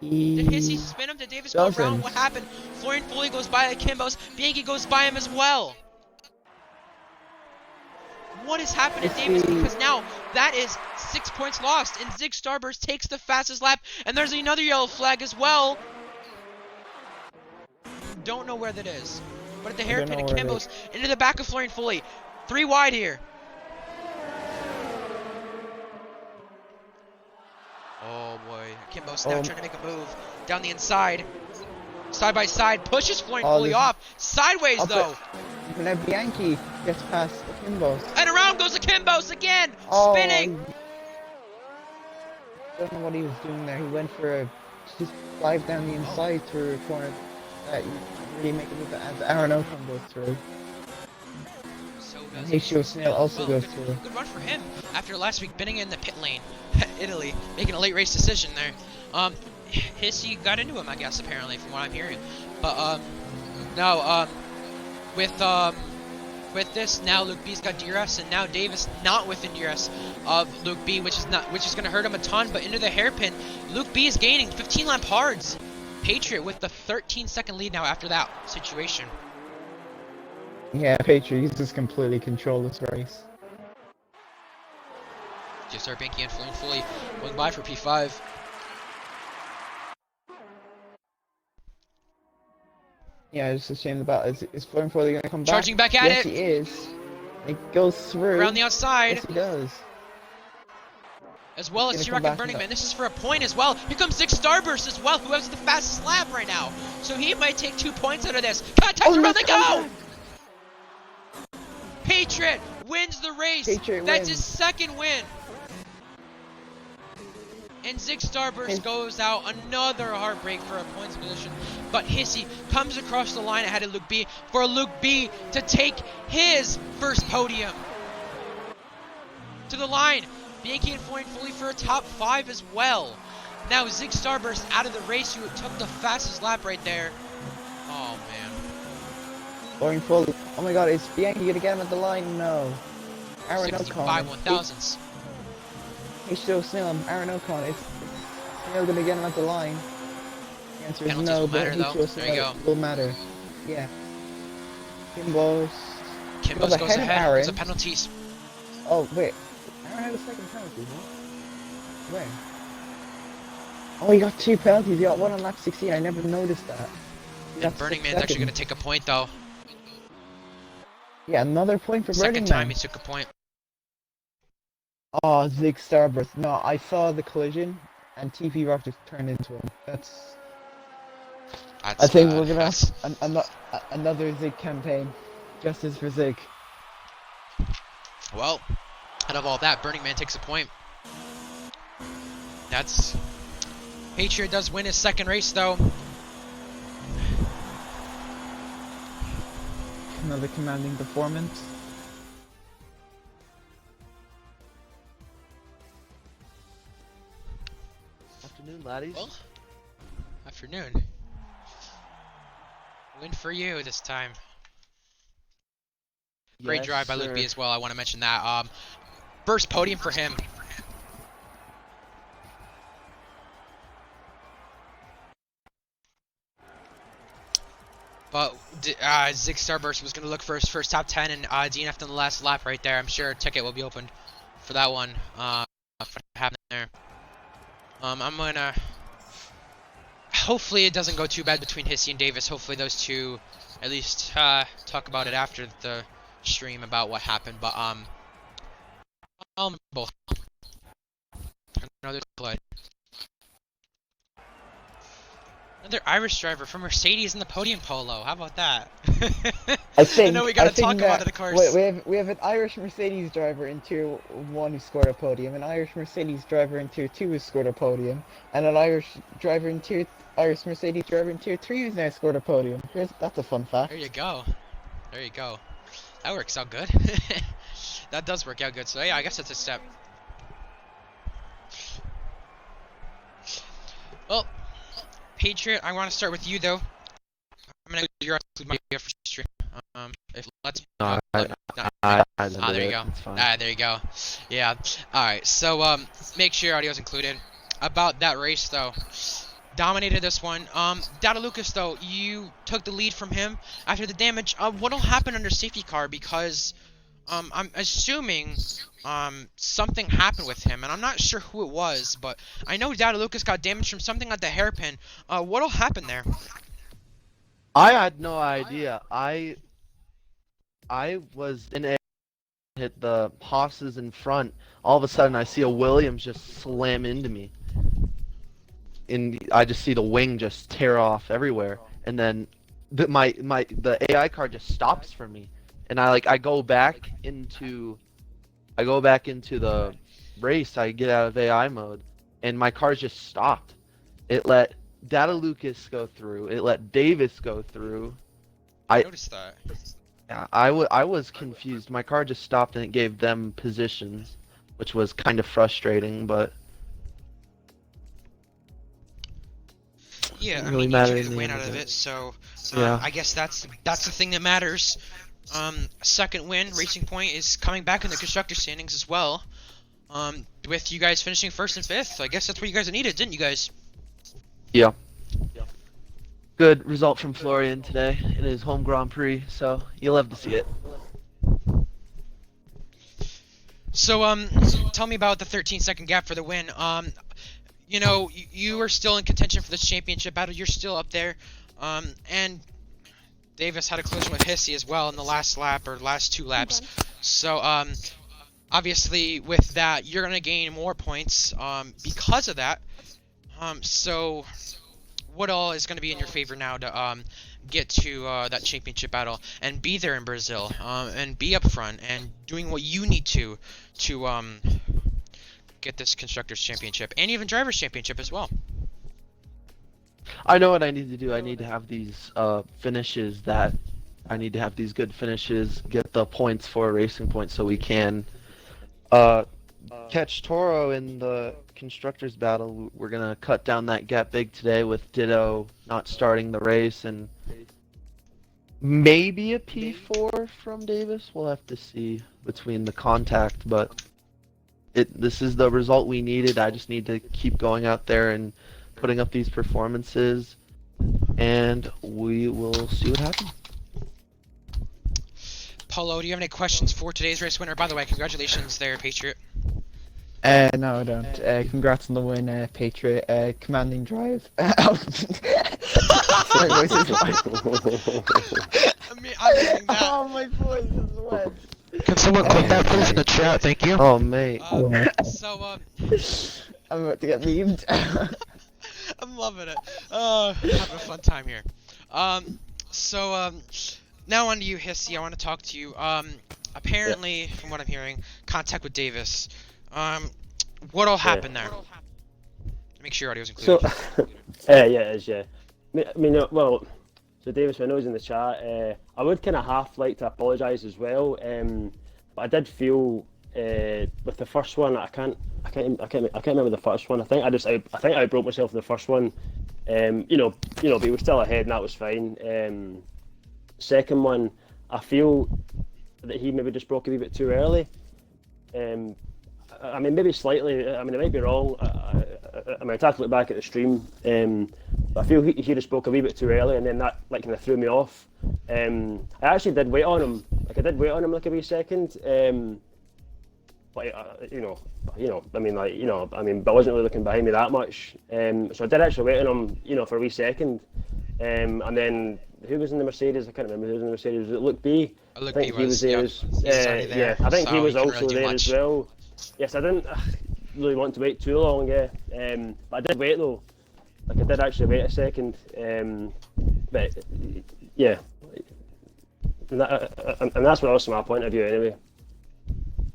Did Hissy spin him? Did Davis go around? What happened? Florian Fully goes by Akimbos. Bianchi goes by him as well. What has happened to Davis? Because now that is 6 points lost. And Zig Starburst takes the fastest lap. And there's another yellow flag as well. Don't know where that is. But at the hairpin, Akimbos into the back of Florian Fully. 3 wide here. Oh boy, Kimbo's now trying to make a move down the inside. Side by side, pushes flowing fully off. Sideways though. Now Bianchi gets past Kimbo's. And around goes the Kimbo's again. Spinning. I don't know what he was doing there. He went for a just dive down the inside through a corner that you really make it move as ARL goes through. So And H2O Snail also goes through. Good run for him after last week binning in the pit lane. Italy making a late race decision there. Hissy got into him, I guess, apparently, from what I'm hearing. But no, with this now Luke B's got DRS, and now Davis not within DRS of Luke B, which is going to hurt him a ton. But into the hairpin, Luke B is gaining 15 lap hards. Patriot with the 13-second lead now after that situation. Yeah, Patriot, he's just completely controlled this race. Just start banking and fully going by for P5. Yeah, it's a shame about is Flowing Fully gonna come back? Charging back at yes, it. Yes, he is. It goes through. Around the outside. Yes, he does. As well as T-Rock and Burning Man. This is for a point as well. Here comes Zig Starburst as well, who has the fastest lap right now. So he might take 2 points out of this. Contact around the go! Patriot wins the race. Patriot That's wins. his second win. And Zig Starburst goes out. Another heartbreak for a points position. But Hissy comes across the line ahead of Luke B for Luke B to take his first podium. To the line. Bianchi and fully for a top 5 as well. Now Zig Starburst out of the race, who took the fastest lap right there. Oh man. Flowing Fully. Oh my god, is Bianchi gonna get him at the line? No. Aaron 65 Ocon. 1000s. H2O Snail, Aaron Ocon. It's Snail gonna get him at the line. The answer is Penalties no, will but matter, though. H2O There you Snail go. will matter. Yeah. Kimbo's Kimbo's goes ahead. Aaron. There's a penalties. Oh wait, Aaron had a second penalty, huh? Where? Oh, he got 2 penalties. He got one on lap 16. I never noticed that. And Burning Man's actually going to take a point, though. Yeah, another point for Burning Man. Second time he took a point. Oh, Zig Starburst. No, I saw the collision, and TP Rock just turned into him. That's I think we're gonna have another Zig campaign. Justice for Zig. Well, out of all that, Burning Man takes a point. That's... Patriot does win his second race, though. Another commanding performance. Afternoon, laddies. Well, afternoon. Win for you this time. Great Yes, drive by Luke B sir. as well. I want to mention that. First podium for him. But Zig Starburst was going to look for his first top 10, and DNF'd on the last lap right there. I'm sure a ticket will be opened for that one. For what happened there. I'm going to... Hopefully it doesn't go too bad between Hissy and Davis. Hopefully those two at least talk about it after the stream about what happened. But both. Another play. Another Irish driver from Mercedes in the podium polo. How about that? I know we gotta talk about it, of course. We have an Irish Mercedes driver in Tier 1 who scored a podium, an Irish Mercedes driver in Tier 2 who scored a podium, and an Irish Mercedes driver in Tier 3 who's now scored a podium. That's a fun fact. There you go. There you go. That works out good. That does work out good. So yeah, I guess that's a step. Well, Patriot, I want to start with you though. I'm gonna include my first stream. If let's. No, there you go. It's fine. There you go. Yeah. All right. So make sure your audio is included. About that race though, dominated this one. Dada Lucas though, you took the lead from him after the damage. What'll happen under safety car? Because I'm assuming something happened with him, and I'm not sure who it was, but I know Dada Lucas got damaged from something at the hairpin. What'll happen there? I had no idea. I was in hit the Haas's in front, all of a sudden I see a Williams just slam into me. And I just see the wing just tear off everywhere. And then the AI car just stops for me. And I go back into the race. I get out of AI mode, and my car just stopped. It let Data Lucas go through. It let Davis go through. I noticed that. Yeah, I was confused. My car just stopped and it gave them positions, which was kind of frustrating, but Yeah, didn't I really mean, matter you in took the the win end out of of it. it, so Yeah. I guess that's the thing that matters. Second win, Racing Point is coming back in the constructor standings as well. With you guys finishing first and fifth, I guess that's what you guys needed, didn't you guys? Yeah. Good result from Florian today in his home Grand Prix, so you'll love to see it. So tell me about the 13-second gap for the win. You know, you are still in contention for this championship battle. You're still up there. And Davis had a collision with Hissy as well in the last lap or last two laps. So obviously with that, you're gonna gain more points because of that. So what all is gonna be in your favor now to get to that championship battle and be there in Brazil and be up front and doing what you need to get this constructors championship and even drivers championship as well. I know what I need to do. I need to have these finishes that I need to have these good finishes, get the points for Racing Point so we can catch Toro in the constructors battle. We're gonna cut down that gap big today with Ditto not starting the race and maybe a P4 from Davis. We'll have to see between the contact, but this is the result we needed. I just need to keep going out there and putting up these performances, and we will see what happens. Paulo, do you have any questions for today's race winner? By the way, congratulations there, Patriot. No, I don't. Congrats on the win, Patriot. Commanding drive. Sorry, voice is wet. I'm meaning that. Oh, my voice is wet. Can someone click that please in the chat? Thank you. Oh, mate. So, I'm about to get memed. I'm loving it. Having a fun time here. Now on to you, Hissy. I want to talk to you. Apparently, from what I'm hearing, contact with Davis. What all happened there? Make sure your audio's included. So, yeah, it is, yeah. I mean, well, so Davis, I know he's in the chat. I would kind of half like to apologise as well, but I did feel with the first one, I can't remember the first one. I think I broke myself in the first one. But he was still ahead, and that was fine. Second one, I feel that he maybe just broke a wee bit too early. I mean, maybe slightly. I mean, I might be wrong. I mean, I'd have to look back at the stream. But I feel he just spoke a wee bit too early, and then that kind of threw me off. I actually did wait on him. I did wait on him like a wee second. But I wasn't really looking behind me that much. So I did actually wait on him, for a wee second. And then who was in the Mercedes? I can't remember who was in the Mercedes. Was it Luke B? Luke I think B he was there. Yeah, I think so he was couldn't also really do there much. as well. Yes, I didn't really want to wait too long, yeah. But I did wait though. I did actually wait a second. But yeah, and that's what also my point of view anyway.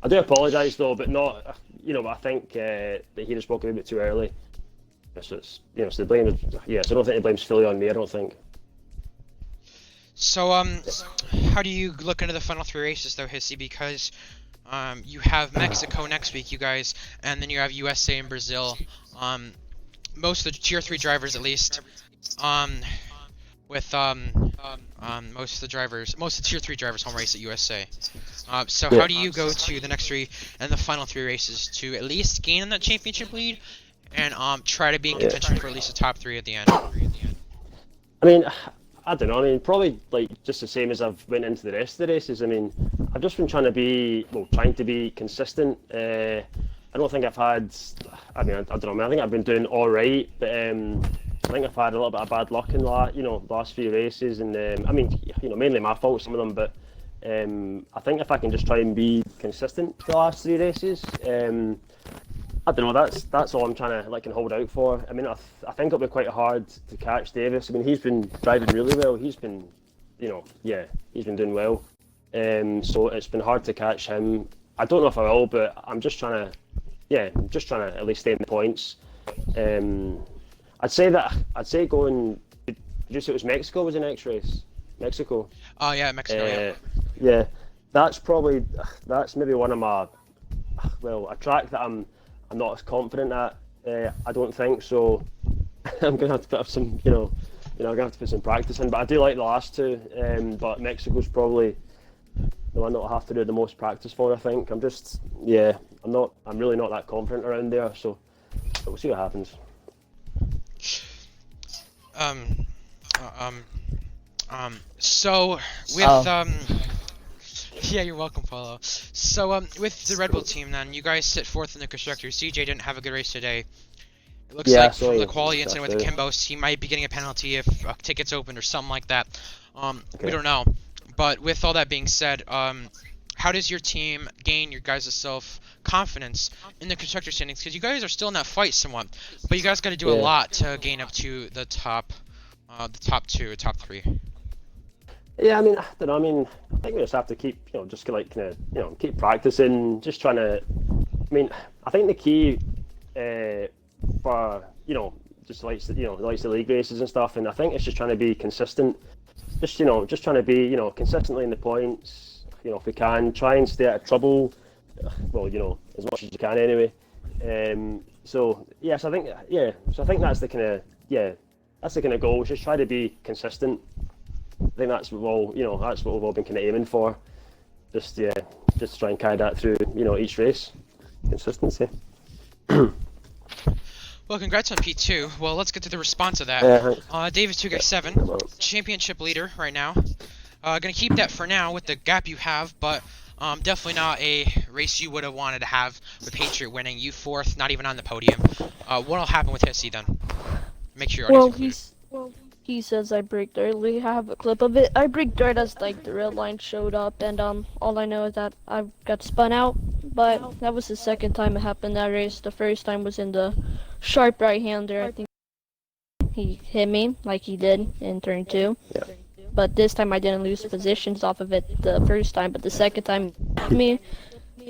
I do apologise though, but not, but I think that he just spoke a bit too early. So it's, so the blame is, so I don't think the blame's fully on me. I don't think. So, how do you look into the final three races though, Hissy? Because you have Mexico next week, you guys, and then you have USA and Brazil. Most of the tier 3 drivers, at least, with most of the tier 3 drivers home race at USA. So how do you go to the next three and the final three races to at least gain in that championship lead and try to be in contention for at least the top 3 at the end? I mean, I don't know. I mean, probably just the same as I've went into the rest of the races. I mean, I've just been trying to be consistent. I don't think I've had. I mean, I don't know. I mean, I think I've been doing all right, but I think I've had a little bit of bad luck in the last few races, and I mean, mainly my fault, some of them, but I think if I can just try and be consistent for the last 3 races, I don't know. That's all I'm trying to like and hold out for. I mean, I think it'll be quite hard to catch Davis. I mean, he's been driving really well. He's been, he's been doing well. So it's been hard to catch him. I don't know if I will, but I'm just trying to at least stay in the points. I'd say going. Did you say it was Mexico was the next race? Mexico. Oh yeah, Mexico. Yeah. Yeah, that's maybe one of my a track that I'm not as confident at. I don't think so. I'm gonna have to put up some, I'm gonna have to put some practice in. But I do like the last two. But Mexico's probably the one that I'll have to do the most practice for. I think I'm really not that confident around there. So we'll see what happens. So with yeah, you're welcome, Paulo. So with the Red Bull team, then you guys sit fourth in the constructors. CJ didn't have a good race today. It looks like from the quality incident with the Kimbos, he might be getting a penalty if a ticket's opened or something like that. We don't know. But with all that being said, how does your team gain your guys' self-confidence in the constructor standings? Because you guys are still in that fight somewhat, but you guys got to do a lot to gain up to the top two, top three. Yeah, I mean, I don't know. I mean, I think we just have to keep, just like keep practicing, just trying to. I mean, I think the key for just like the league races and stuff, and I think it's just trying to be consistent. Just trying to be consistently in the points. If we can, try and stay out of trouble. Well, as much as you can anyway. So yes, I think that's the kind of goal. Just try to be consistent. I think that's what we've all been kind of aiming for. Just try and carry that through each race. Consistency. Well, congrats on P2. Well, let's get to the response of that. Davis 2K7, championship leader right now. Gonna keep that for now with the gap you have, but definitely not a race you would have wanted to have with Patriot winning. You fourth, not even on the podium. What'll happen with Hissy then? Make sure your audience He says I break dirt. We have a clip of it. I break dirt as like the red line showed up, and all I know is that I got spun out. But that was the second time it happened that race. The first time was in the sharp right-hander. I think he hit me like he did in turn 2. Yeah. But this time I didn't lose positions off of it the first time, but the second time he hit me.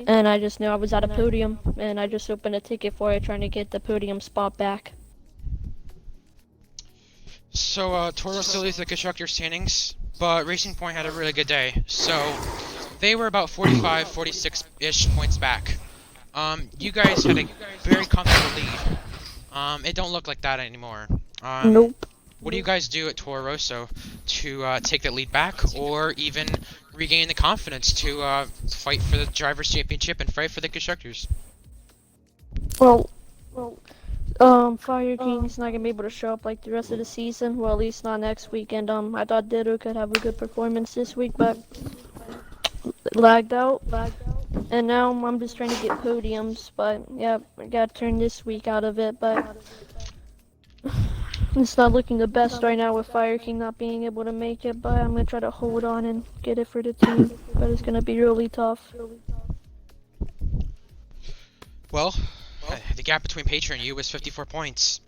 And I just knew I was at a podium, and I just opened a ticket for it, trying to get the podium spot back. So, Toro still leads the constructor standings, but Racing Point had a really good day. So, they were about 45, 46-ish points back. You guys had a very comfortable lead. It don't look like that anymore. Nope. What do you guys do at Toro Rosso to take that lead back, or even regain the confidence to fight for the Drivers' Championship and fight for the Constructors? Well, Fire King's not gonna be able to show up like the rest of the season. Well, at least not next weekend. I thought Ditto could have a good performance this week, but lagged out. And now I'm just trying to get podiums, but yeah, I gotta turn this week out of it, but it's not looking the best right now with Fire King not being able to make it, but I'm gonna try to hold on and get it for the team, but it's gonna be really tough. Well, the gap between Patriot and you was 54 points,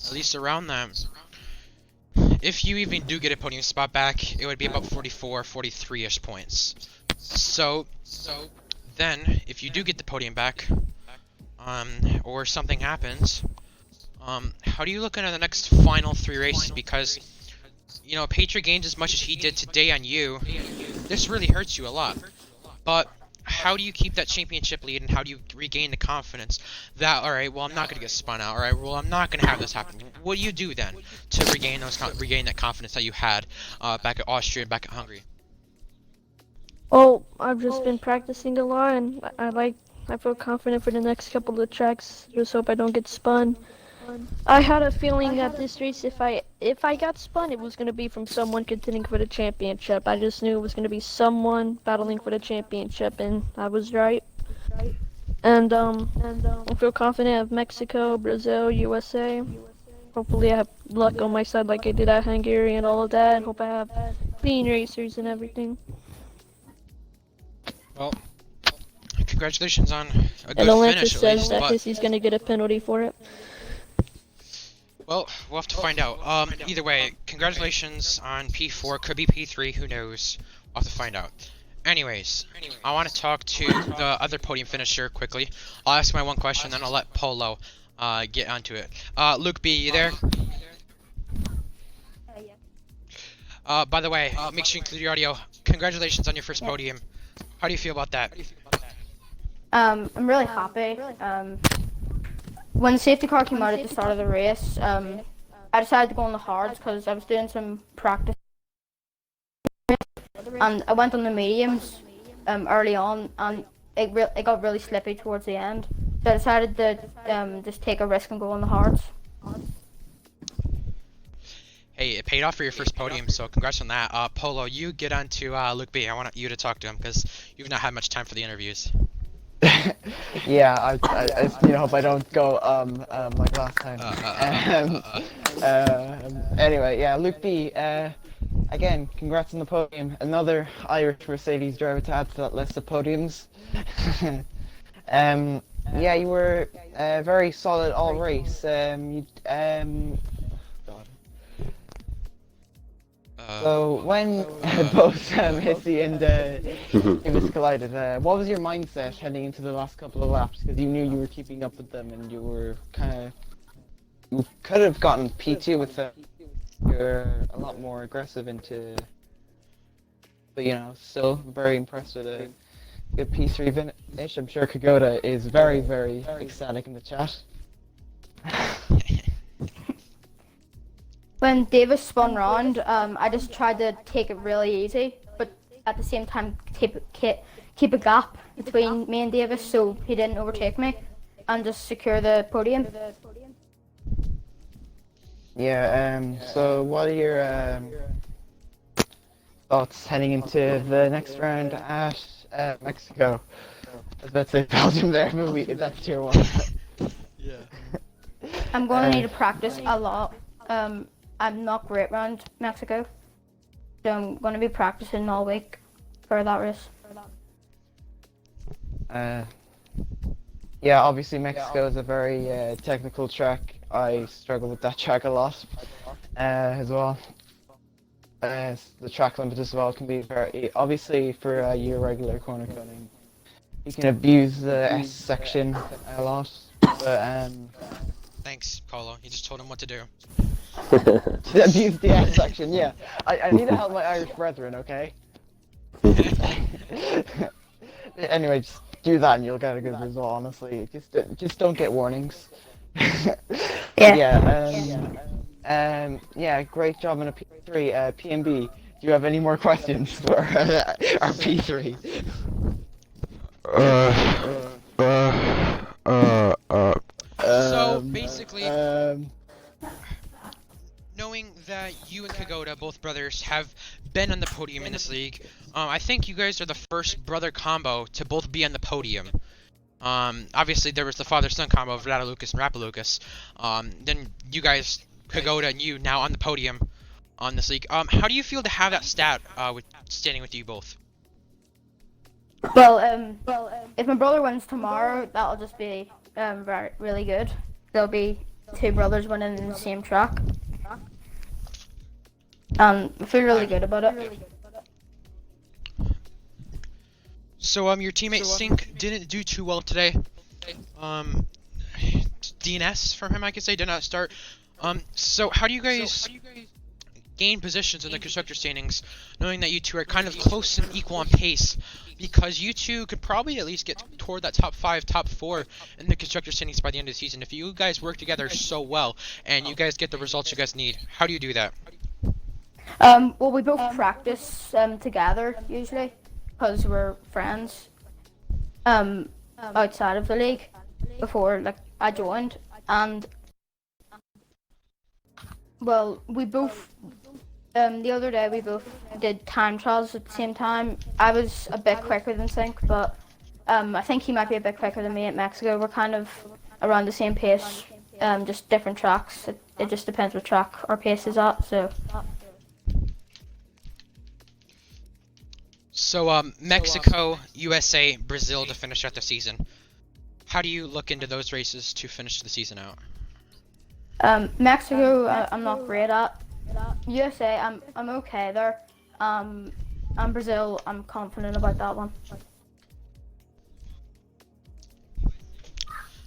at least around that. If you even do get a podium spot back, it would be about 44, 43-ish points. So then, if you do get the podium back, or something happens, how do you look into the next final 3 races? Because, Patriot gained as much as he did today on you. This really hurts you a lot. But how do you keep that championship lead, and how do you regain the confidence that, alright, well, I'm not going to get spun out, alright, well, I'm not going to have this happen? What do you do then to regain that confidence that you had back at Austria and back at Hungary? Oh, I've just been practicing a lot, and I feel confident for the next couple of tracks. Just hope I don't get spun. I had a feeling that this race, if I got spun, it was going to be from someone contending for the championship. I just knew it was going to be someone battling for the championship, and I was right. And I feel confident of Mexico, Brazil, USA. Hopefully I have luck on my side like I did at Hungary and all of that. And hope I have clean racers and everything. Well, congratulations on a good And Atlanta finish at says least, that but, because he's gonna get a penalty for it. well, we'll have to find out. Either way, congratulations on P4, could be P3, who knows? We'll have to find out. Anyways, I want to talk to the other podium finisher quickly. I'll ask my one question, then I'll let Polo get onto it. Luke B, you there? By the way, make sure you include your audio. Congratulations on your first podium. How do you feel about that? I'm really happy. When the safety car came out at the start of the race, I decided to go on the hards because I was doing some practice, and I went on the mediums early on, and it got really slippy towards the end. So I decided to just take a risk and go on the hards. Hey, it paid off for your first podium, so congrats on that. Polo, you get on to Luke B. I want you to talk to him because you've not had much time for the interviews. Yeah, I hope I don't go like last time. Anyway, yeah, Luke B. Again, congrats on the podium. Another Irish Mercedes driver to add to that list of podiums. Yeah, you were very solid all race. So when both Missy and Davis collided, what was your mindset heading into the last couple of laps? Because you knew you were keeping up with them, and you could have gotten P2 with them. You're a lot more aggressive but still very impressed with a good P3 finish. I'm sure Kagoda is very, very ecstatic in the chat. When Davis spun round, I just tried to take it really easy, but at the same time keep a gap between me and Davis so he didn't overtake me, and just secure the podium. Yeah, so what are your thoughts heading into the next round at Mexico? I was about to say Belgium there, but that's tier 1. Yeah. I'm going to need to practice a lot. I'm not great around Mexico, so I'm going to be practicing all week for that race. Yeah, obviously Mexico is a very technical track. I struggle with that track a lot as well. The track limit as well can be very, obviously for your regular corner cutting, you can abuse the S section a lot, but Thanks, Polo. You just told him what to do. abuse the S section, yeah. I need to help my Irish brethren, okay? Anyway, just do that and you'll get a good result, honestly. Just don't get warnings. Yeah, great job on a P3. PMB, do you have any more questions for our P3? So, basically, knowing that you and Kagoda, both brothers, have been on the podium in this league, I think you guys are the first brother combo to both be on the podium. Obviously there was the father-son combo of Radalucas and Rapalucas. Then you guys, Kagoda and you, now on the podium on this league. How do you feel to have that stat standing with you both? Well, if my brother wins tomorrow, that'll just be really good. There'll be two brothers winning in the same track. I feel really good about it. So, your teammate Sink didn't do too well today. DNS from him, I could say, did not start. So how do you guys gain positions in the constructor standings, knowing that you two are kind of close and equal on pace? Because you two could probably at least get toward that top 5, top 4 in the constructor standings by the end of the season if you guys work together so well and you guys get the results you guys need. How do you do that? Well, we both practice together usually because we're friends outside of the league before I joined, and well, we both the other day we both did time trials at the same time. I was a bit quicker than Sink, but I think he might be a bit quicker than me at Mexico. We're kind of around the same pace, just different tracks. It just depends what track our pace is at. So, Mexico, USA, Brazil to finish out the season. How do you look into those races to finish the season out? Mexico, I'm not great at. USA, I'm okay there. And Brazil, I'm confident about that one.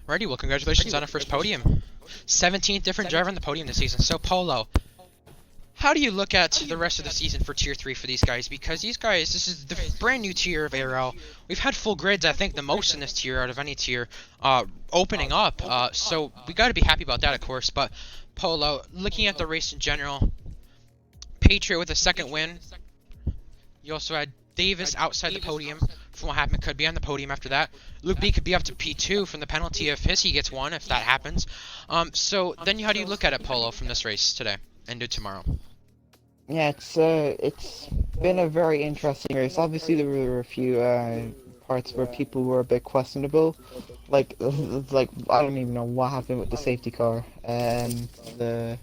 Righty, well, congratulations on a first podium. 17th different driver on the podium this season. So, Polo, how do you look at the rest of the season for Tier 3 for these guys? Because these guys, this is the brand new tier of ARL. We've had full grids, I think, the most in this tier out of any tier, opening up. So we got to be happy about that, of course. But, Polo, looking at the race in general, Patriot with a second win. You also had Davis outside the podium from what happened, could be on the podium after that. Luke B could be up to P2 from the penalty if he gets one, if that happens. So then how do you look at it, Polo, from this race today and do tomorrow? Yeah, it's been a very interesting race. Obviously, there were a few parts where people were a bit questionable, like I don't even know what happened with the safety car. The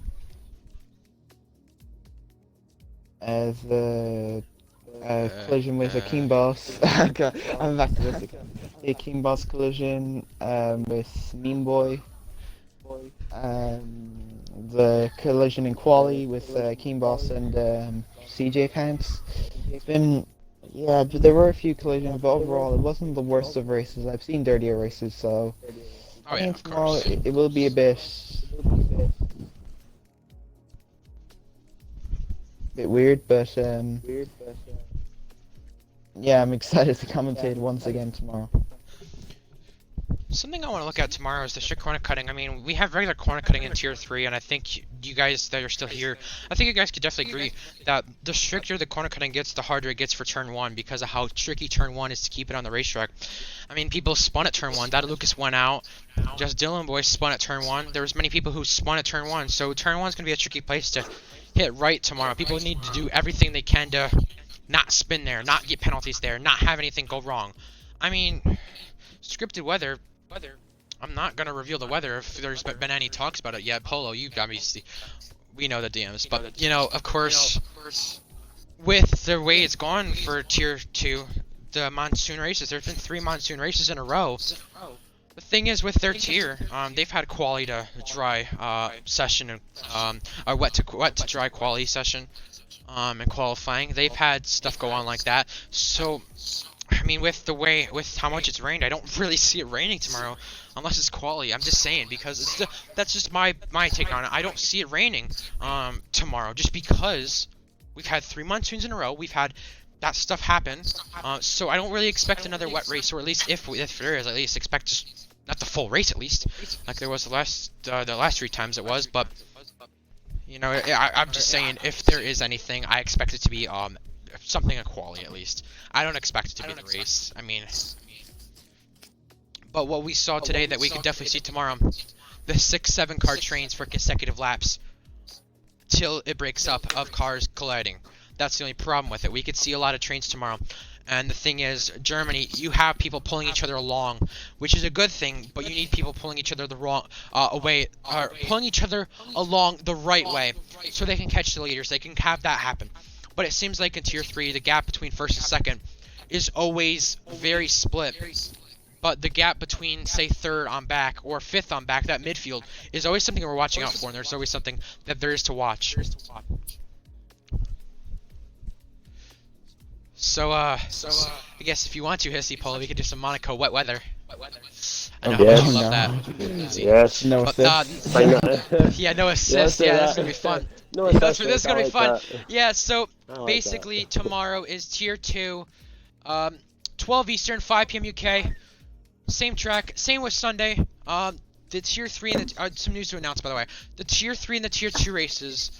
collision with a King Boss. Okay, I'm back to this again. The King Boss collision with Mean Boy. The collision in quali with King Boss and CJ Pants. It's been, yeah, but there were a few collisions, but overall it wasn't the worst of races. I've seen dirtier races, so I think tomorrow it will be a bit weird, but yeah, I'm excited to commentate once again tomorrow. Something I want to look at tomorrow is the strict corner cutting. I mean, we have regular corner cutting in Tier 3, and I think you guys that are still here, I think you guys could definitely agree that the stricter the corner cutting gets, the harder it gets for Turn 1 because of how tricky Turn 1 is to keep it on the racetrack. I mean, people spun at Turn 1. That Lucas went out. Just Dylan Boy spun at Turn 1. There was many people who spun at Turn 1, so Turn 1 is going to be a tricky place to hit right tomorrow. People need to do everything they can to not spin there, not get penalties there, not have anything go wrong. I mean, scripted weather, I'm not going to reveal the weather if there's been any talks about it yet. Polo, you obviously, we know the DMs, but, you know, of course, with the way it's gone for Tier 2, the monsoon races, there's been 3 monsoon races in a row. The thing is with their tier, they've had quali to dry session, or wet to dry quali session, and qualifying. They've had stuff go on like that, so I mean, with how much it's rained, I don't really see it raining tomorrow, unless it's quali. I'm just saying, because that's just my take on it. I don't see it raining tomorrow, just because we've had 3 monsoons in a row. We've had that stuff happen, so I don't really expect another wet race, or at least if there is, at least expect just not the full race, at least, like there was the last 3 times it was. But you know, I'm just saying, if there is anything, I expect it to be something a quali at least. I don't expect it to be the race. I mean, but what we saw today that we could definitely see tomorrow, the 6-7 car trains for consecutive laps till it breaks up of cars colliding. That's the only problem with it. We could see a lot of trains tomorrow. And the thing is, Germany, you have people pulling each other along, which is a good thing, but you need people pulling each other the wrong pulling each other along the right way, so they can catch the leaders. They can have that happen. But it seems like in Tier 3, the gap between first and second is always very split. But the gap between, say, third on back or fifth on back, that midfield, is always something we're watching out for, and there's always something that there is to watch. So, I guess if you want to, Hissy Polo, we could do some Monaco wet weather. I know Yes. I love that. Yes. No But, assist. yeah, no assist. Yeah, that's gonna be fun. No Yeah, assist, this is I gonna be like fun. that. Yeah, so I like basically that. tomorrow is Tier 2, 12 Eastern, 5 p.m. UK. Same track, same with Sunday. The Tier 3 and the some news to announce, by the way. The Tier 3 and the Tier 2 races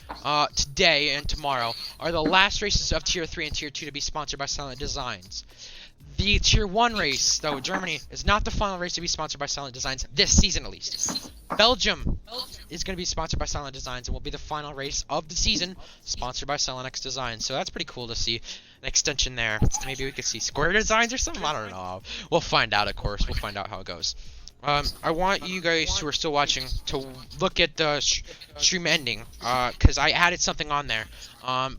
today and tomorrow are the last races of Tier 3 and Tier 2 to be sponsored by Silent Designs. The Tier 1 race, though, Germany, is not the final race to be sponsored by Silent Designs, this season at least. Belgium is going to be sponsored by Silent Designs and will be the final race of the season, sponsored by Silent X Designs. So that's pretty cool to see an extension there. Maybe we could see Square Designs or something, I don't know. We'll find out, of course. We'll find out how it goes. I want you guys who are still watching to look at the stream ending, because I added something on there,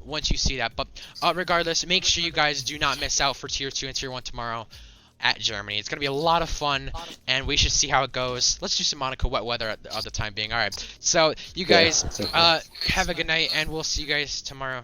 once you see that. But, regardless, make sure you guys do not miss out for Tier 2 and Tier 1 tomorrow at Germany. It's going to be a lot of fun, and we should see how it goes. Let's do some Monaco wet weather at the time being. Alright, so you guys, have a good night, and we'll see you guys tomorrow.